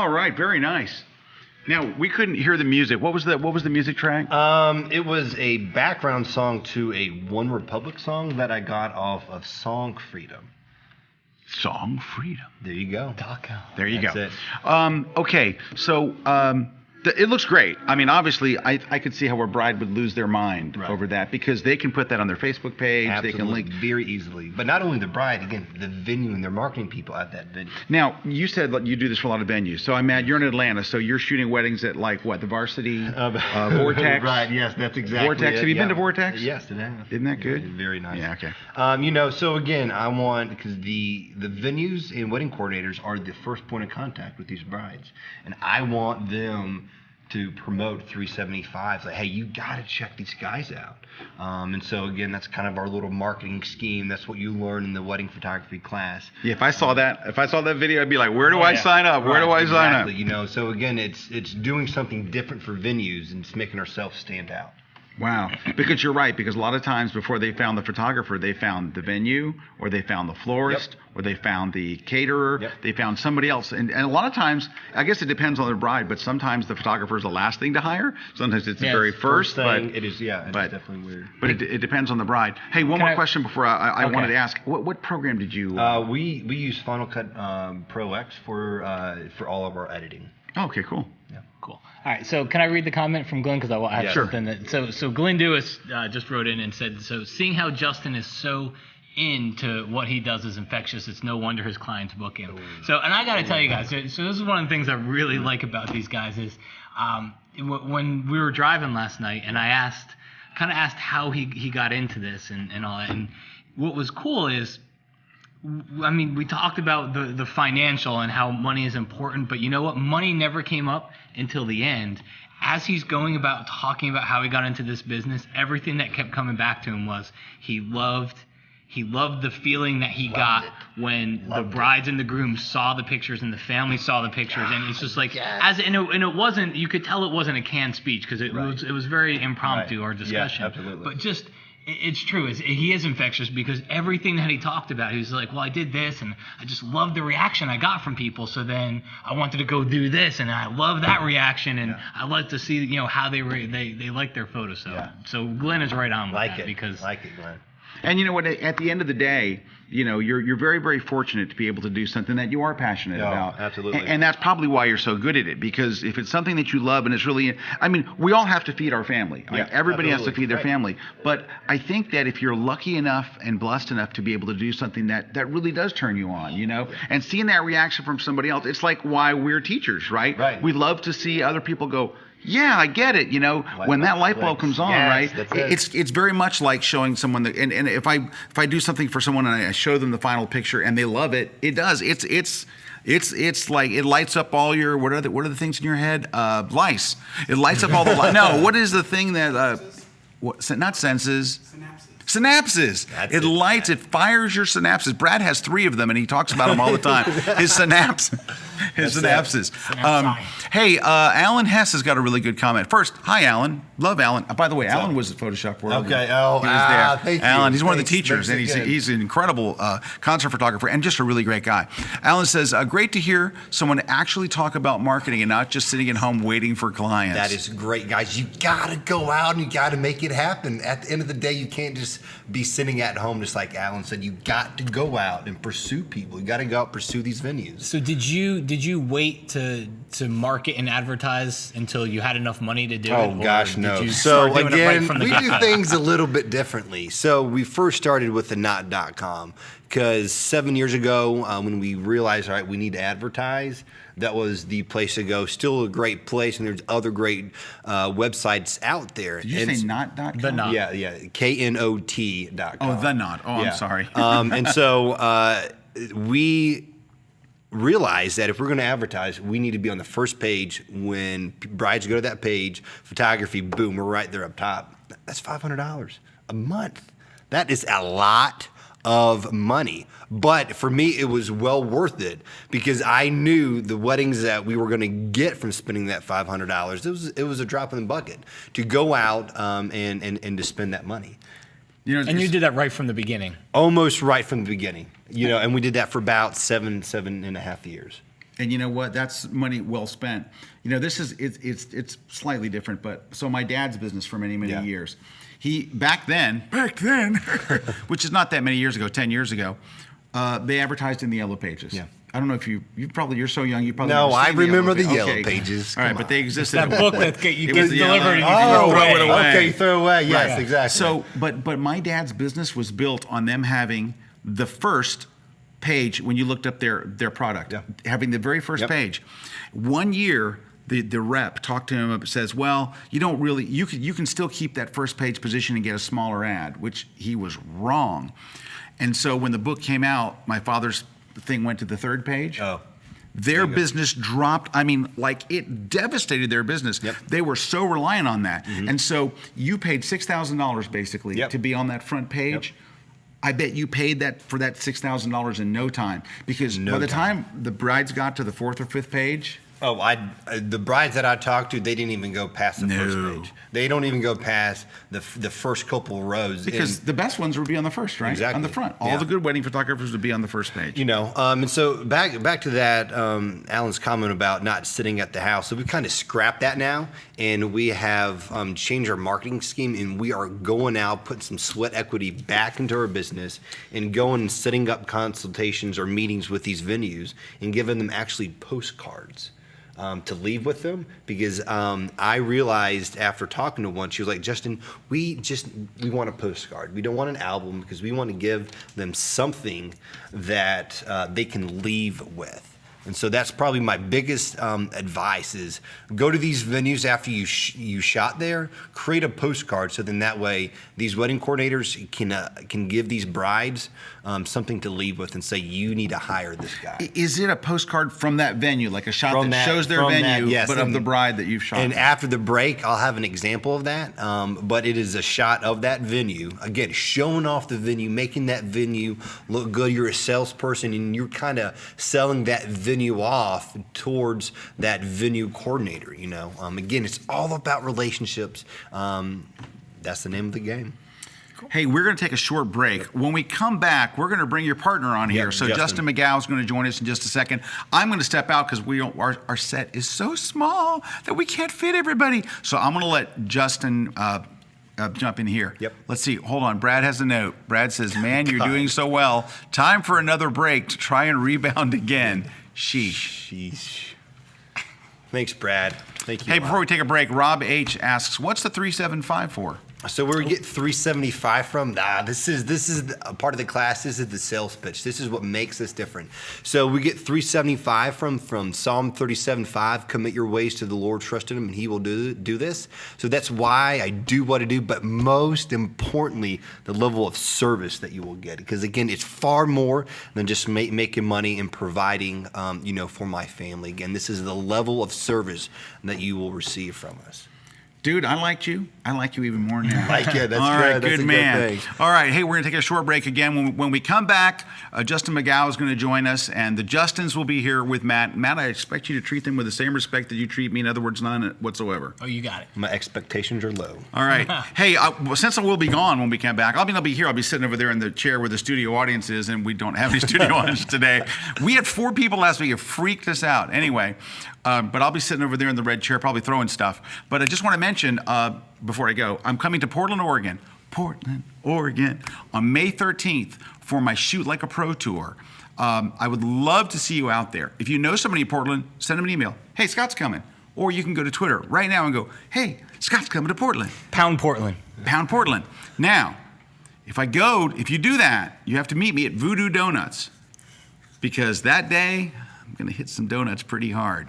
All right, very nice. Now we couldn't hear the music. What was the music track? It was a background song to a One Republic song that I got off of Song Freedom. Song Freedom. There you go. There you That's go. it. Okay, so it looks great. I mean, obviously, I could see how a bride would lose their mind over that because they can put that on their Facebook page. Absolutely. They can link very easily. But not only the bride, again, the venue and their marketing people at that venue. Now, you said that you do this for a lot of venues. So I'm mad you're in Atlanta, so you're shooting weddings at like what, the Varsity Vortex? Right, yes, that's exactly Vortex. it. Have you been to Yeah. Vortex? Yes, it has. Isn't that good? Very nice. Yeah, okay. So again, I want, because the venues and wedding coordinators are the first point of contact with these brides. And I want them to promote 375, like, hey, you got to check these guys out. And so again, that's kind of our little marketing scheme. That's what you learn in the wedding photography class. Yeah, if I saw that video, I'd be like, where do I sign up? Where do I sign up? Exactly. So again, it's doing something different for venues and it's making ourselves stand out. Wow. Because you're right, because a lot of times before they found the photographer, they found the venue, or they found the florist, or they found the caterer, they found somebody else. And a lot of times, I guess it depends on the bride, but sometimes the photographer is the last thing to hire. Sometimes it's the very first thing. but It is, it's definitely weird. But it depends on the bride. Hey, one more question before I wanted to ask. What program did you... We use Final Cut Pro X for all of our editing. Oh, okay, cool. Yeah. Cool. All right, so can I read the comment from Glenn? Because I have something that... So Glenn Dewis just wrote in and said, so seeing how Justin is so into what he does is infectious, it's no wonder his clients book him. So, and I got to tell you guys, so this is one of the things I really like about these guys is when we were driving last night and I asked how he got into this and all that. And what was cool is, I mean, we talked about the financial and how money is important, but you know what? Money never came up until the end. As he's going about talking about how he got into this business, everything that kept coming back to him was he loved the feeling that he got when the brides and the grooms saw the pictures and the family saw the pictures, and it's just like it wasn't, you could tell it wasn't a canned speech because it was very impromptu our discussion. Yeah, absolutely. But just it's true. He is infectious because everything that he talked about, he was like, well, I did this, and I just loved the reaction I got from people. So then I wanted to go do this, and I love that reaction, and I like to see, how they like their photos. So Glenn is right on with that because like it, Glenn. And you know what? At the end of the day, you're very, very fortunate to be able to do something that you are passionate about. Absolutely. And that's probably why you're so good at it, because if it's something that you love and it's really, I mean, we all have to feed our family. Everybody has to feed their family. But I think that if you're lucky enough and blessed enough to be able to do something that really does turn you on, and seeing that reaction from somebody else, it's like why we're teachers, right? Right. We love to see other people go, yeah, I get it. When that light bulb comes on, right? It's very much like showing someone that, and if I do something for someone and I show them the final picture and they love it, it does. It's like it lights up all your what are the things in your head? Lice. It lights up all the no. What is the thing that not senses? Synapses. It lights. It fires your synapses. Brad has 3 of them, and he talks about them all the time. His synapses. Hey, Alan Hess has got a really good comment. First, hi, Alan. Love Alan. By the way, Alan was at Photoshop World. Okay. He was there. Thank you. Alan, he's one of the Thanks. teachers, and he's an incredible concert photographer and just a really great guy. Alan says, great to hear someone actually talk about marketing and not just sitting at home waiting for clients. That is great, guys. You got to go out and you got to make it happen. At the end of the day, you can't just be sitting at home, just like Alan said. You got to go out and pursue people. You got to go out and pursue these venues. So did you wait to market and advertise until you had enough money to do it? Oh gosh, no. So again, we do things a little bit differently. So we first started with the knot.com because 7 years ago, when we realized, all right, we need to advertise, that was the place to go. Still a great place, and there's other great websites out there. Did you say knot.com? The Knot. Yeah, KNOT.com. Oh, the Knot. Oh, Yeah. I'm sorry. And so we realized that if we're going to advertise, we need to be on the first page. When brides go to that page, photography, boom, we're right there up top. That's $500 a month. That is a lot of money. But for me, it was well worth it because I knew the weddings that we were going to get from spending that $500. It was a drop in the bucket to go out and to spend that money. And you did that right from the beginning. Almost right from the beginning, and we did that for about seven and a half years. And you know what? That's money well spent. You know, this is it's slightly different, but so my dad's business for many years. He back then, which is not that many years ago, 10 years ago, they advertised in the Yellow Pages. Yeah. I don't know if you're so young, you probably No, I remember the Yellow Yellow Pages. All right, but they existed. That book that you get the delivered and you yellow- can throw it away. Okay, throw away. Yes, Right. exactly. So, but my dad's business was built on them having the first page when you looked up their product, having the very first page. 1 year, the rep talked to him and says, well, you don't really, you can still keep that first page position and get a smaller ad, which he was wrong. And so when the book came out, my father's thing went to the third page. Oh. Their business dropped. I mean, like it devastated their business. Yep. They were so reliant on that. And so you paid $6,000 basically to be on that front page. I bet you paid that for that $6,000 in no time, because by the time the brides got to the fourth or fifth page. Oh, the brides that I talked to, they didn't even go past the first page. They don't even go past the first couple rows. Because the best ones would be on the first, right? Exactly. On the front. All the good wedding photographers would be on the first page. You know, and so back to that, Alan's comment about not sitting at the house. So we've kind of scrapped that now, and we have changed our marketing scheme, and we are going out, putting some sweat equity back into our business, and going and setting up consultations or meetings with these venues, and giving them actually postcards. To leave with them, because I realized after talking to one, she was like, Justin, we want a postcard. We don't want an album, because we want to give them something that they can leave with. And so that's probably my biggest advice is go to these venues after you shot there, create a postcard, so then that way these wedding coordinators can give these brides something to leave with and say, you need to hire this guy. Is it a postcard from that venue, like a shot that shows their venue, yes, but of the bride that you've shot? And after the break, I'll have an example of that, but it is a shot of that venue, again, showing off the venue, making that venue look good. You're a salesperson, and you're kind of selling that venue off towards that venue coordinator, you know. Again, it's all about relationships. That's the name of the game. Hey, we're going to take a short break. When we come back, we're going to bring your partner on here. So Justin McGow is going to join us in just a second. I'm going to step out because our set is so small that we can't fit everybody. So I'm going to let Justin jump in here. Yep. Let's see. Hold on. Brad has a note. Brad says, man, you're doing so well. Time for another break to try and rebound again. Sheesh. Thanks, Brad. Thank you. Hey, before we take a break, Rob H. asks, what's the 375 for? So where we get 375 from, this is a part of the class. This is the sales pitch. This is what makes us different. So we get 375 from Psalm 37:5. Commit your ways to the Lord, trust in Him, and He will do this. So that's why I do what I do. But most importantly, the level of service that you will get, because again, it's far more than just making money and providing, for my family. Again, this is the level of service that you will receive from us. Dude, I liked you. I like you even more now. Like you. That's all right, good. Good man. All right, hey, we're going to take a short break again. When we come back, Justin McGow is going to join us, and the Justins will be here with Matt. Matt, I expect you to treat them with the same respect that you treat me. In other words, none whatsoever. Oh, you got it. My expectations are low. All right. Hey, since I will be gone when we come back, I'll be here. I'll be sitting over there in the chair where the studio audience is, and we don't have any studio audience today. We had 4 people last week. It freaked us out. Anyway, but I'll be sitting over there in the red chair, probably throwing stuff. But I just want to mention, before I go, I'm coming to Portland, Oregon, on May 13th for my Shoot Like a Pro tour. I would love to see you out there. If you know somebody in Portland, send them an email. Hey, Scott's coming. Or you can go to Twitter right now and go, hey, Scott's coming to Portland. Pound Portland. Now, if you do that, you have to meet me at Voodoo Donuts, because that day, I'm going to hit some donuts pretty hard.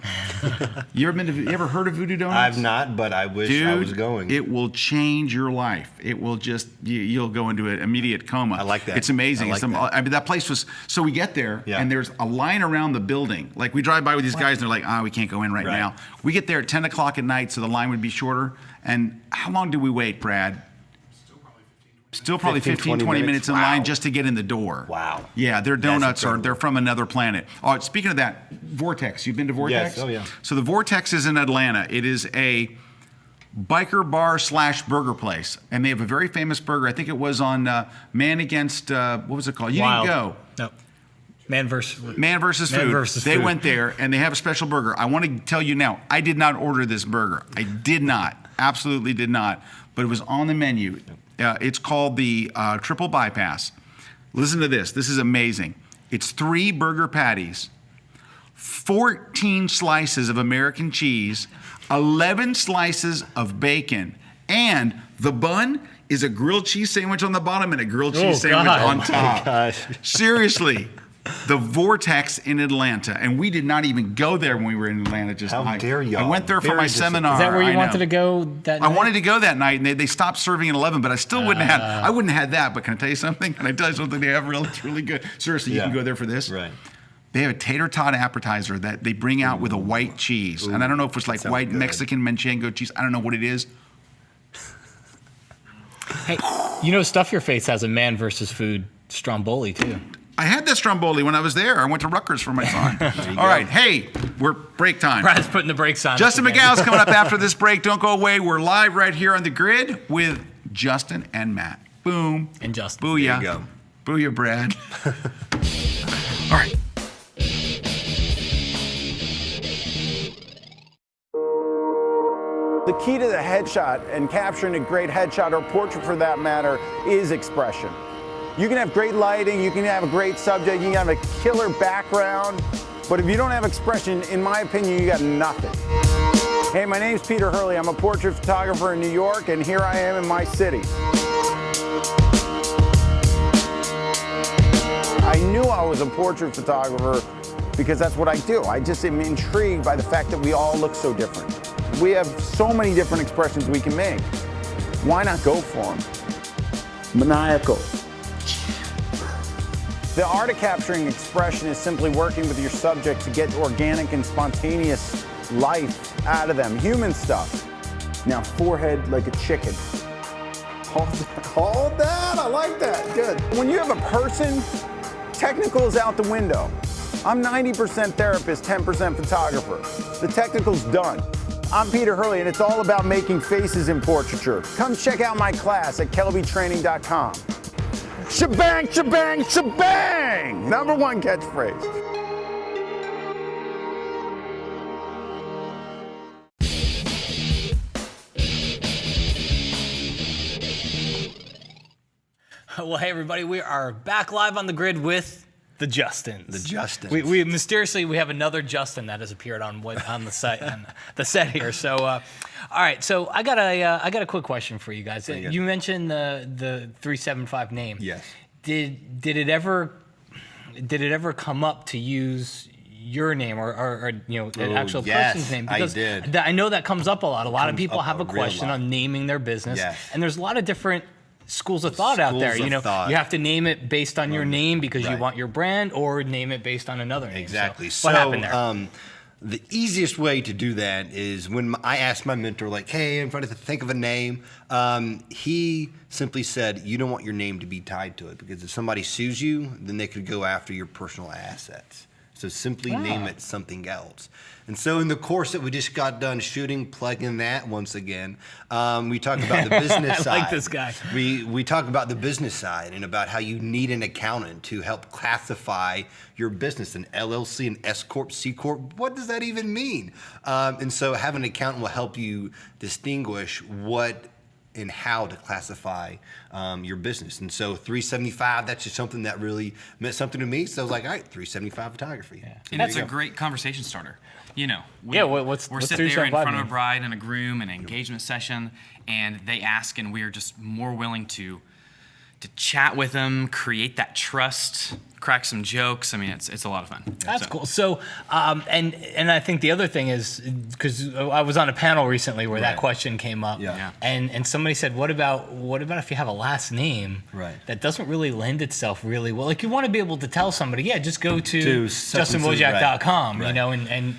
You ever heard of Voodoo Donuts? I've not, but I wish I was going. It will change your life. It will just, you'll go into an immediate coma. I like that. It's amazing. That place was, so we get there, and there's a line around the building. Like, we drive by with these guys, and they're like, we can't go in right now. We get there at 10 o'clock at night, so the line would be shorter. And how long do we wait, Brad? Still probably 15, 20 minutes in line just to get in the door. Wow. Yeah, their donuts they're from another planet. Oh, speaking of that, Vortex. You've been to Vortex? Yes, oh yeah. So the Vortex is in Atlanta. It is a biker bar / burger place. And they have a very famous burger. I think it was on Man Against, what was it called? You Wild. didn't go. No. Man versus Food. versus They Food. went there and they have a special burger. I want to tell you now, I did not order this burger. I did not. Absolutely did not. But it was on the menu. It's called the Triple Bypass. Listen to this. This is amazing. It's 3 burger patties, 14 slices of American cheese, 11 slices of bacon, and the bun is a grilled cheese sandwich on the bottom and a grilled cheese sandwich on top. Gosh. Seriously, the Vortex in Atlanta, and we did not even go there when we were in Atlanta. How dare y'all. I went there for Very my disappointing. seminar. Is that where you I wanted know. to go that I night? wanted to go that night, and they stopped serving at 11, but I still wouldn't have had. I wouldn't have had that. But can I tell you something? Can I tell you something they have? It's really good. Seriously, you can go there for this. Right. They have a tater tot appetizer that they bring out with a white cheese, and I don't know if it's like sounds white good. Mexican manchego cheese. I don't know what it is. Hey, you know, Stuff Your Face has a Man versus Food Stromboli too. I had that Stromboli when I was there. I went to Rutgers for my son. All right, hey, we're break time. Brad's putting the brakes on. Justin us again. McGow's coming up after this break. Don't go away. We're live right here on the grid with Justin and Matt. Boom. And Justin. Booyah. There you go. Booyah, Brad. All right. The key to the headshot and capturing a great headshot or portrait for that matter is expression. You can have great lighting, you can have a great subject, you can have a killer background, but if you don't have expression, in my opinion, you got nothing. Hey, my name's Peter Hurley. I'm a portrait photographer in New York, and here I am in my city. I knew I was a portrait photographer because that's what I do. I just am intrigued by the fact that we all look so different. We have so many different expressions we can make. Why not go for them? Maniacal. The art of capturing expression is simply working with your subject to get organic and spontaneous life out of them, human stuff. Now, forehead like a chicken. Hold that, I like that, good. When you have a person, technical is out the window. I'm 90% therapist, 10% photographer. The technical's done. I'm Peter Hurley, and it's all about making faces in portraiture. Come check out my class at KelbyTraining.com. Shebang, shebang, shebang! #1 catchphrase. Well, hey everybody, we are back live on the grid with the Justins. The Justins. We mysteriously we have another Justin that has appeared on the site on the set here. So, all right. So I got a quick question for you guys. You mentioned the 375 name. Yes. Did it ever come up to use your name or you know an actual person's name? I did. I know that comes up a lot. A lot of people up have a a real question lot. on naming their business. Yes. And there's a lot of different schools of thought out there. Schools You know, of thought. you have to name it based on your name because you Right. want your brand, or name it based on another name. Exactly. So, what happened there? The easiest way to do that is when I asked my mentor, like, hey, I'm trying to think of a name. He simply said, you don't want your name to be tied to it because if somebody sues you, then they could go after your personal assets. So simply name it something else. And so in the course that we just got done shooting, plugging that once again, we talked about the business side. I like this guy. We talk about the business side and about how you need an accountant to help classify your business, an LLC, an S Corp, C Corp. What does that even mean? And so having an accountant will help you distinguish what and how to classify your business. And so 375, that's just something that really meant something to me. So I was like, all right, 375 photography. Yeah. And that's a great conversation starter. You know, what's we're what's sitting there in 375 front of a mean? bride and a groom in an engagement session, and they ask, and we're just more willing to chat with them, create that trust, crack some jokes. I mean, it's a lot of fun. That's cool. So, and I think the other thing is because I was on a panel recently where that question came up, Yeah. and somebody said, what about if you have a last name that doesn't really lend itself really well? Like you want to be able to tell somebody, yeah, just go to JustinWojtczak.com, you know, and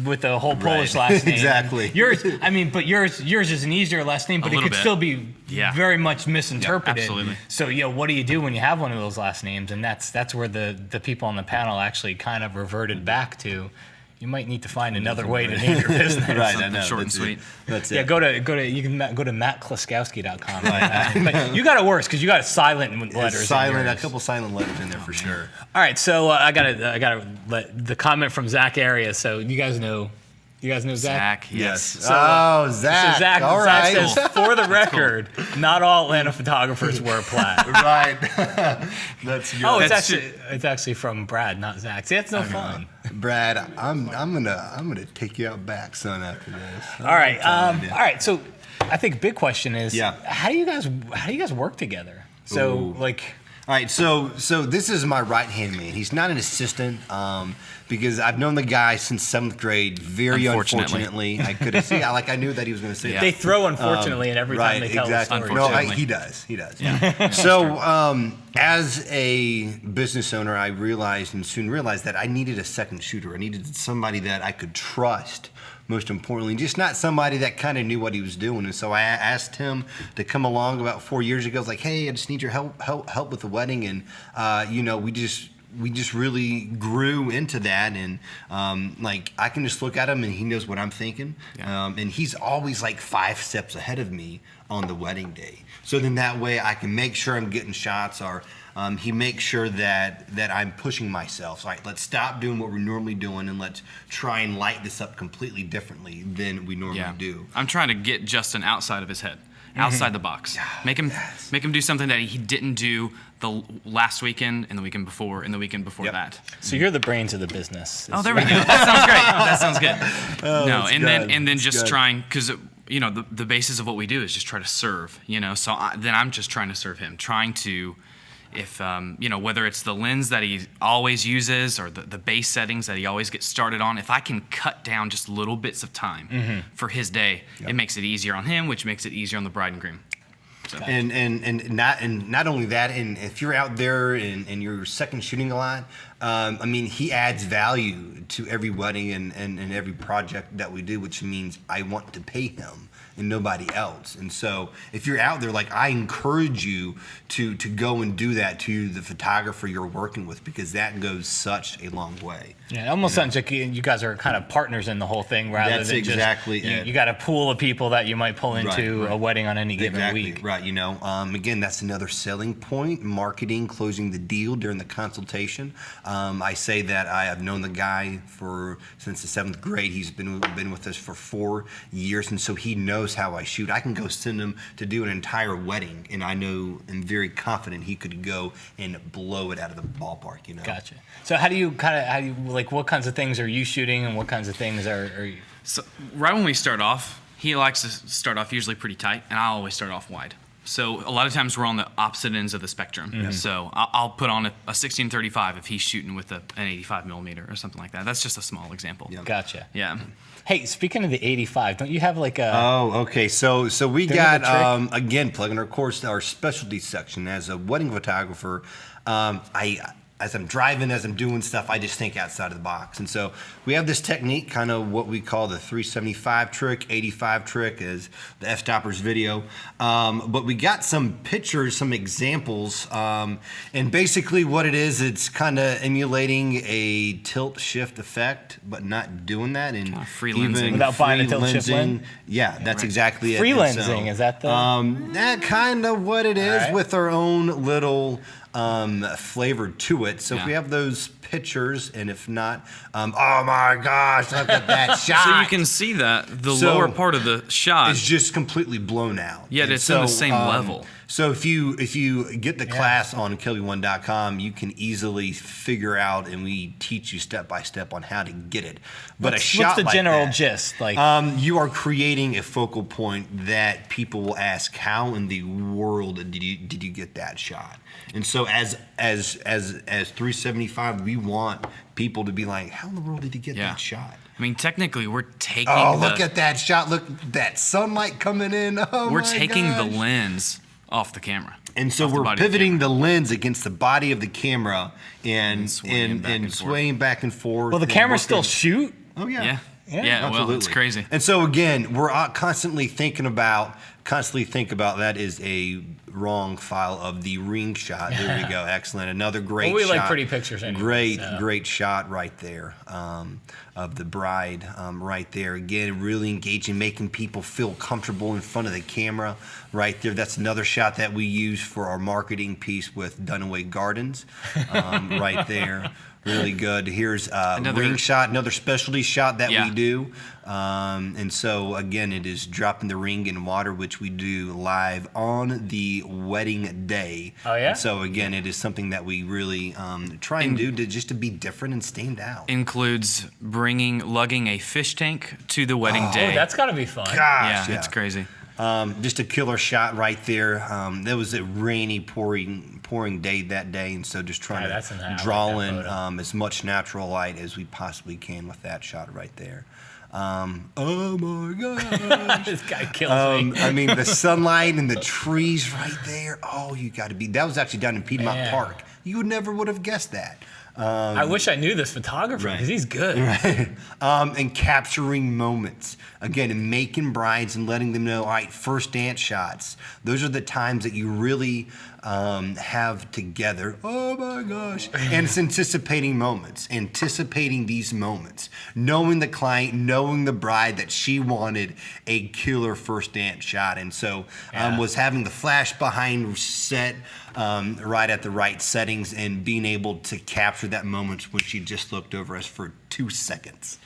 with the whole Polish last name. Exactly. Yours, I mean, but yours is an easier last name, but it could still be very much misinterpreted. absolutely. So, what do you do when you have one of those last names? And that's where the people on the panel actually kind of reverted back to, you might need to find another way to name your business. Right, I know. Short and That's sweet. it. That's Yeah, it. go to you can go to mattkloskowski.com. But you got it worse because you got silent letters. Silent, in a yours. couple silent letters in there for sure. All right, so I gotta let the comment from Zach Arias. So you guys know Zach. Zach, yes. Zach. So Zach, All Zach right. says, for the record, not all Atlanta photographers wear plaid. Right. That's good. Oh, That's it's actually from Brad, not Zach. See, that's no fun. Brad, I'm gonna take you out back, son, after this. All right, all right. So I think big question is, Yeah. how do you guys work together? So Ooh. like. All right, so this is my right-hand man. He's not an assistant because I've known the guy since 7th grade. Very unfortunately, I could have seen. I knew that he was going to say that. They throw unfortunately in every time they tell exactly. a story. No, Unfortunately. he does. Yeah. So as a business owner, I realized and soon realized that I needed a second shooter. I needed somebody that I could trust. Most importantly, just not somebody that kind of knew what he was doing. And so I asked him to come along about 4 years ago. I was like, hey, I just need your help with the wedding. And, we just really grew into that. And, I can just look at him and he knows what I'm thinking. Yeah. And he's always like 5 steps ahead of me on the wedding day. So then that way I can make sure I'm getting shots or he makes sure that I'm pushing myself. So, all right, let's stop doing what we're normally doing and let's try and light this up completely differently than we normally do. I'm trying to get Justin outside of his head, outside the box. Make him do something that he didn't do the last weekend and the weekend before and the weekend before that. So you're the brains of the business. Oh, there we go. That sounds great. That sounds good. No, that's and good. then That's just good. trying because the basis of what we do is just try to serve. So then I'm just trying to serve him, trying to. If, whether it's the lens that he always uses or the base settings that he always gets started on, if I can cut down just little bits of time for his day, it makes it easier on him, which makes it easier on the bride and groom. So. And not only that, and if you're out there and you're second shooting a lot, he adds value to every wedding and every project that we do, which means I want to pay him and nobody else. And so if you're out there, I encourage you to go and do that to the photographer you're working with because that goes such a long way. Yeah, it almost sounds like you guys are kind of partners in the whole thing rather That's than exactly just it. you got a pool of people that you might pull into Right. a wedding on any given Exactly, week. right. Again, that's another selling point, marketing, closing the deal during the consultation. I say that I have known the guy since the 7th grade. He's been with us for 4 years, and so he knows how I shoot. I can go send him to do an entire wedding, and I know and very confident he could go and blow it out of the ballpark. Gotcha. So how do you what kinds of things are you shooting and what kinds of things are you? So right when we start off, he likes to start off usually pretty tight, and I always start off wide. So a lot of times we're on the opposite ends of the spectrum. So I'll put on a 16-35 if he's shooting with an 85 millimeter or something like that. That's just a small example. Gotcha. Yeah. Hey, speaking of the 85, don't you have like a? Oh, okay. So we Think got of the trick. again plugging our specialty section as a wedding photographer. As I'm driving, as I'm doing stuff, I just think outside of the box. And so we have this technique, kind of what we call the 375 trick, 85 trick is the F-Stoppers video. But we got some pictures, some examples. And basically what it is, it's kind of emulating a tilt shift effect, but not doing that. And free lensing. Without buying a tilt shift lens? Yeah, that's exactly it. Free And so, lensing, is that the? that kind of what it is right. with our own little flavor to it. So if Yeah. we have those pictures, and if not, oh my gosh, look at that shot. So you can see that the lower part of the shot is just completely blown out. Yet And it's in the same level. So if you get the class on KelbyOne.com, you can easily figure out, and we teach you step by step on how to get it. But what's a shot the like general that, gist? you are creating a focal point that people will ask, how in the world did you get that shot? And so as 375, we want people to be like, how in the world did you get that shot? I mean, technically, we're taking. Look at that shot! Look, that sunlight coming in. Oh We're my taking the gosh. lens off the camera. And so off the we're body of the pivoting the lens against the body of the camera and swaying back and forth. swaying back and forth. Will the and camera working- still shoot? Oh yeah. Yeah. Yeah, Yeah, well, it's Absolutely. crazy. And so again, we're constantly thinking about constantly think about that is a wrong file of the ring shot. There we go. Excellent. Another great we shot. like pretty pictures anyway, Great shot right there of the bride right there. Again, really engaging, making people feel comfortable in front of the camera right there. That's another shot that we use for our marketing piece with Dunaway Gardens right there. Really good. Here's another ring shot, another specialty shot that we do. And so, again, it is dropping the ring in water, which we do live on the wedding day. Oh, yeah? And so, again, it is something that we really try and do to be different and stand out. Includes lugging a fish tank to the wedding day. Oh, that's got to be fun. Gosh, yeah, it's crazy. Just a killer shot right there. There was a rainy, pouring day that day, and so just trying to draw in as much natural light as we possibly can with that shot right there. Oh my gosh. This guy kills me. I mean, the sunlight and the trees right there. Oh, you got to be. That was actually down in Piedmont Park. You never would have guessed that. I wish I knew this photographer because he's good. Right. And capturing moments. Again, and making brides and letting them know, all right, first dance shots. Those are the times that you really have together. Oh my gosh. And it's anticipating moments, anticipating these moments, knowing the client, knowing the bride that she wanted a killer first dance shot. And so was having the flash behind set right at the right settings and being able to capture that moment when she just looked over us for 2 seconds.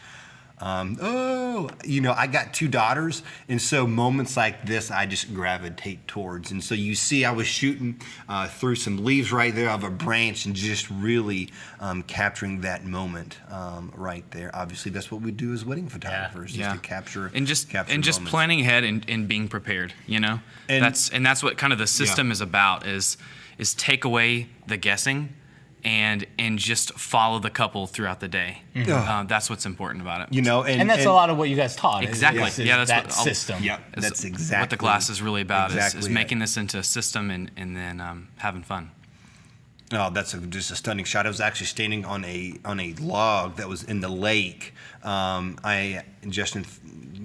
I got 2 daughters, and so moments like this I just gravitate towards. And so you see I was shooting through some leaves right there of a branch and just really capturing that moment right there. Obviously, that's what we do as wedding photographers, just to capture just planning ahead and being prepared, And that's what kind of the system is about is take away the guessing and just follow the couple throughout the day. That's what's important about it. And that's a lot of what you guys taught. Exactly. That's that system. That's exactly what the class is really about. Is making this into a system and then having fun. Oh, that's just a stunning shot. I was actually standing on a log that was in the lake. Justin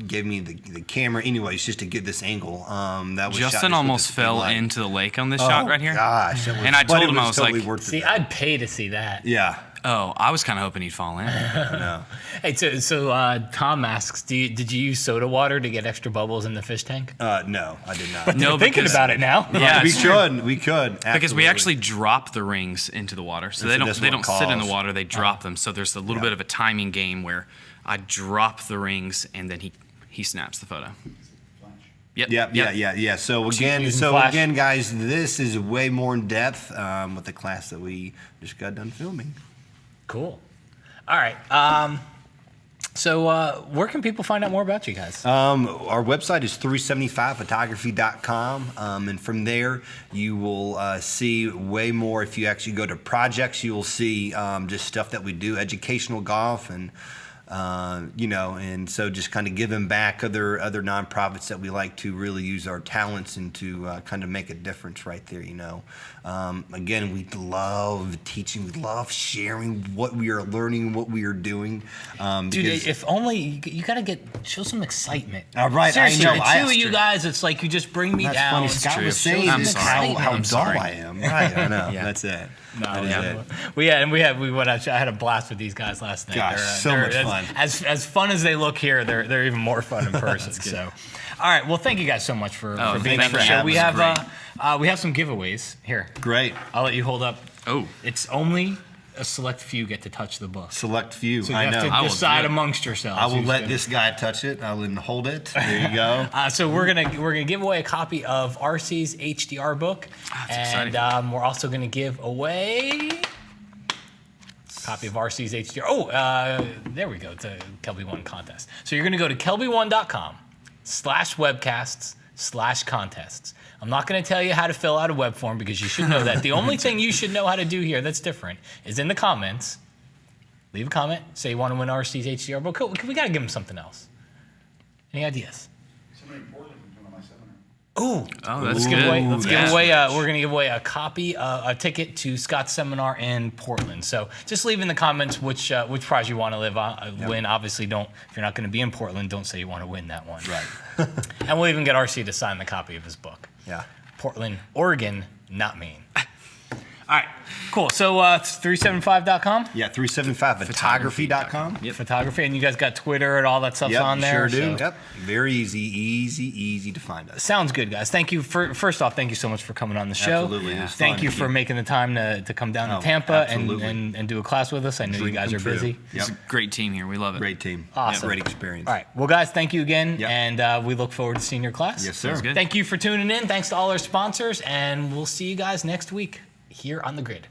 gave me the camera, anyways, just to get this angle. That was Justin almost fell into the lake on this shot right here. Gosh, and I told him I was totally like, worth it. I'd pay to see that. Yeah. Oh, I was kind of hoping he'd fall in. No. Hey, so Tom asks, did you use soda water to get extra bubbles in the fish tank? No, I did not. But no, thinking about it now. Yeah, we could. Because we actually drop the rings into the water, so they don't sit in the water. They drop them. So there's a little bit of a timing game where I drop the rings and then he snaps the photo. Yeah. So again, guys, this is way more in depth with the class that we just got done filming. Cool. All right. So where can people find out more about you guys? Our website is 375photography.com, and from there you will see way more. If you actually go to projects, you will see just stuff that we do, educational golf, and and so just kind of giving back other nonprofits that we like to really use our talents and to kind of make a difference right there. Again, we love teaching, we love sharing what we are learning, what we are doing. Dude, if only you gotta show some excitement. Right, seriously, I know. The two of you guys, it's like you just bring me That's down. funny. Scott was saying how dull I am. Right, I know. That's it. We went out. I had a blast with these guys last night. Gosh, so much fun. As fun as they look here, they're even more fun in person. So, all right. Well, thank you guys so much for being on the show. We have some giveaways here. Great. I'll let you hold up. Oh, it's only a select few get to touch the book. Select few. So you have to decide amongst yourselves. I will let this guy touch it. I will hold it. There you go. So we're gonna give away a copy of RC's HDR book, and we're also gonna give away a copy of RC's HDR. Oh, there we go. It's a KelbyOne contest. So you're gonna go to KelbyOne.com/webcasts/contests. I'm not going to tell you how to fill out a web form because you should know that. The only thing you should know how to do here that's different is in the comments, leave a comment, say you want to win RC's HDR book. We got to give them something else. Any ideas? Somebody in Portland can come to my seminar. Oh, that's Let's good. give away. Let's Yeah. give away. We're gonna give away a copy, a ticket to Scott's seminar in Portland. So just leave in the comments which prize you want to win. Obviously, don't if you're not going to be in Portland, don't say you want to win that one. Right. And we'll even get RC to sign the copy of his book. Yeah. Portland, Oregon, not Maine. All right, cool. So it's 375.com? Yeah, 375photography.com. Yep. Photography, and you guys got Twitter and all that stuff's on there. Sure do. So. Yep. Very easy to find us. Sounds good, guys. Thank you first off, thank you so much for coming on the show. Absolutely. It was Thank fun. you for making the time to come down to Tampa and do a class with us. I know you guys are busy. It's a great team here. We love it. Great team. Awesome. Great experience. All right. Well, guys, thank you again, Yep. and we look forward to seeing your class. Yes, sir. Sounds good. Thank you for tuning in. Thanks to all our sponsors, and we'll see you guys next week here on The Grid.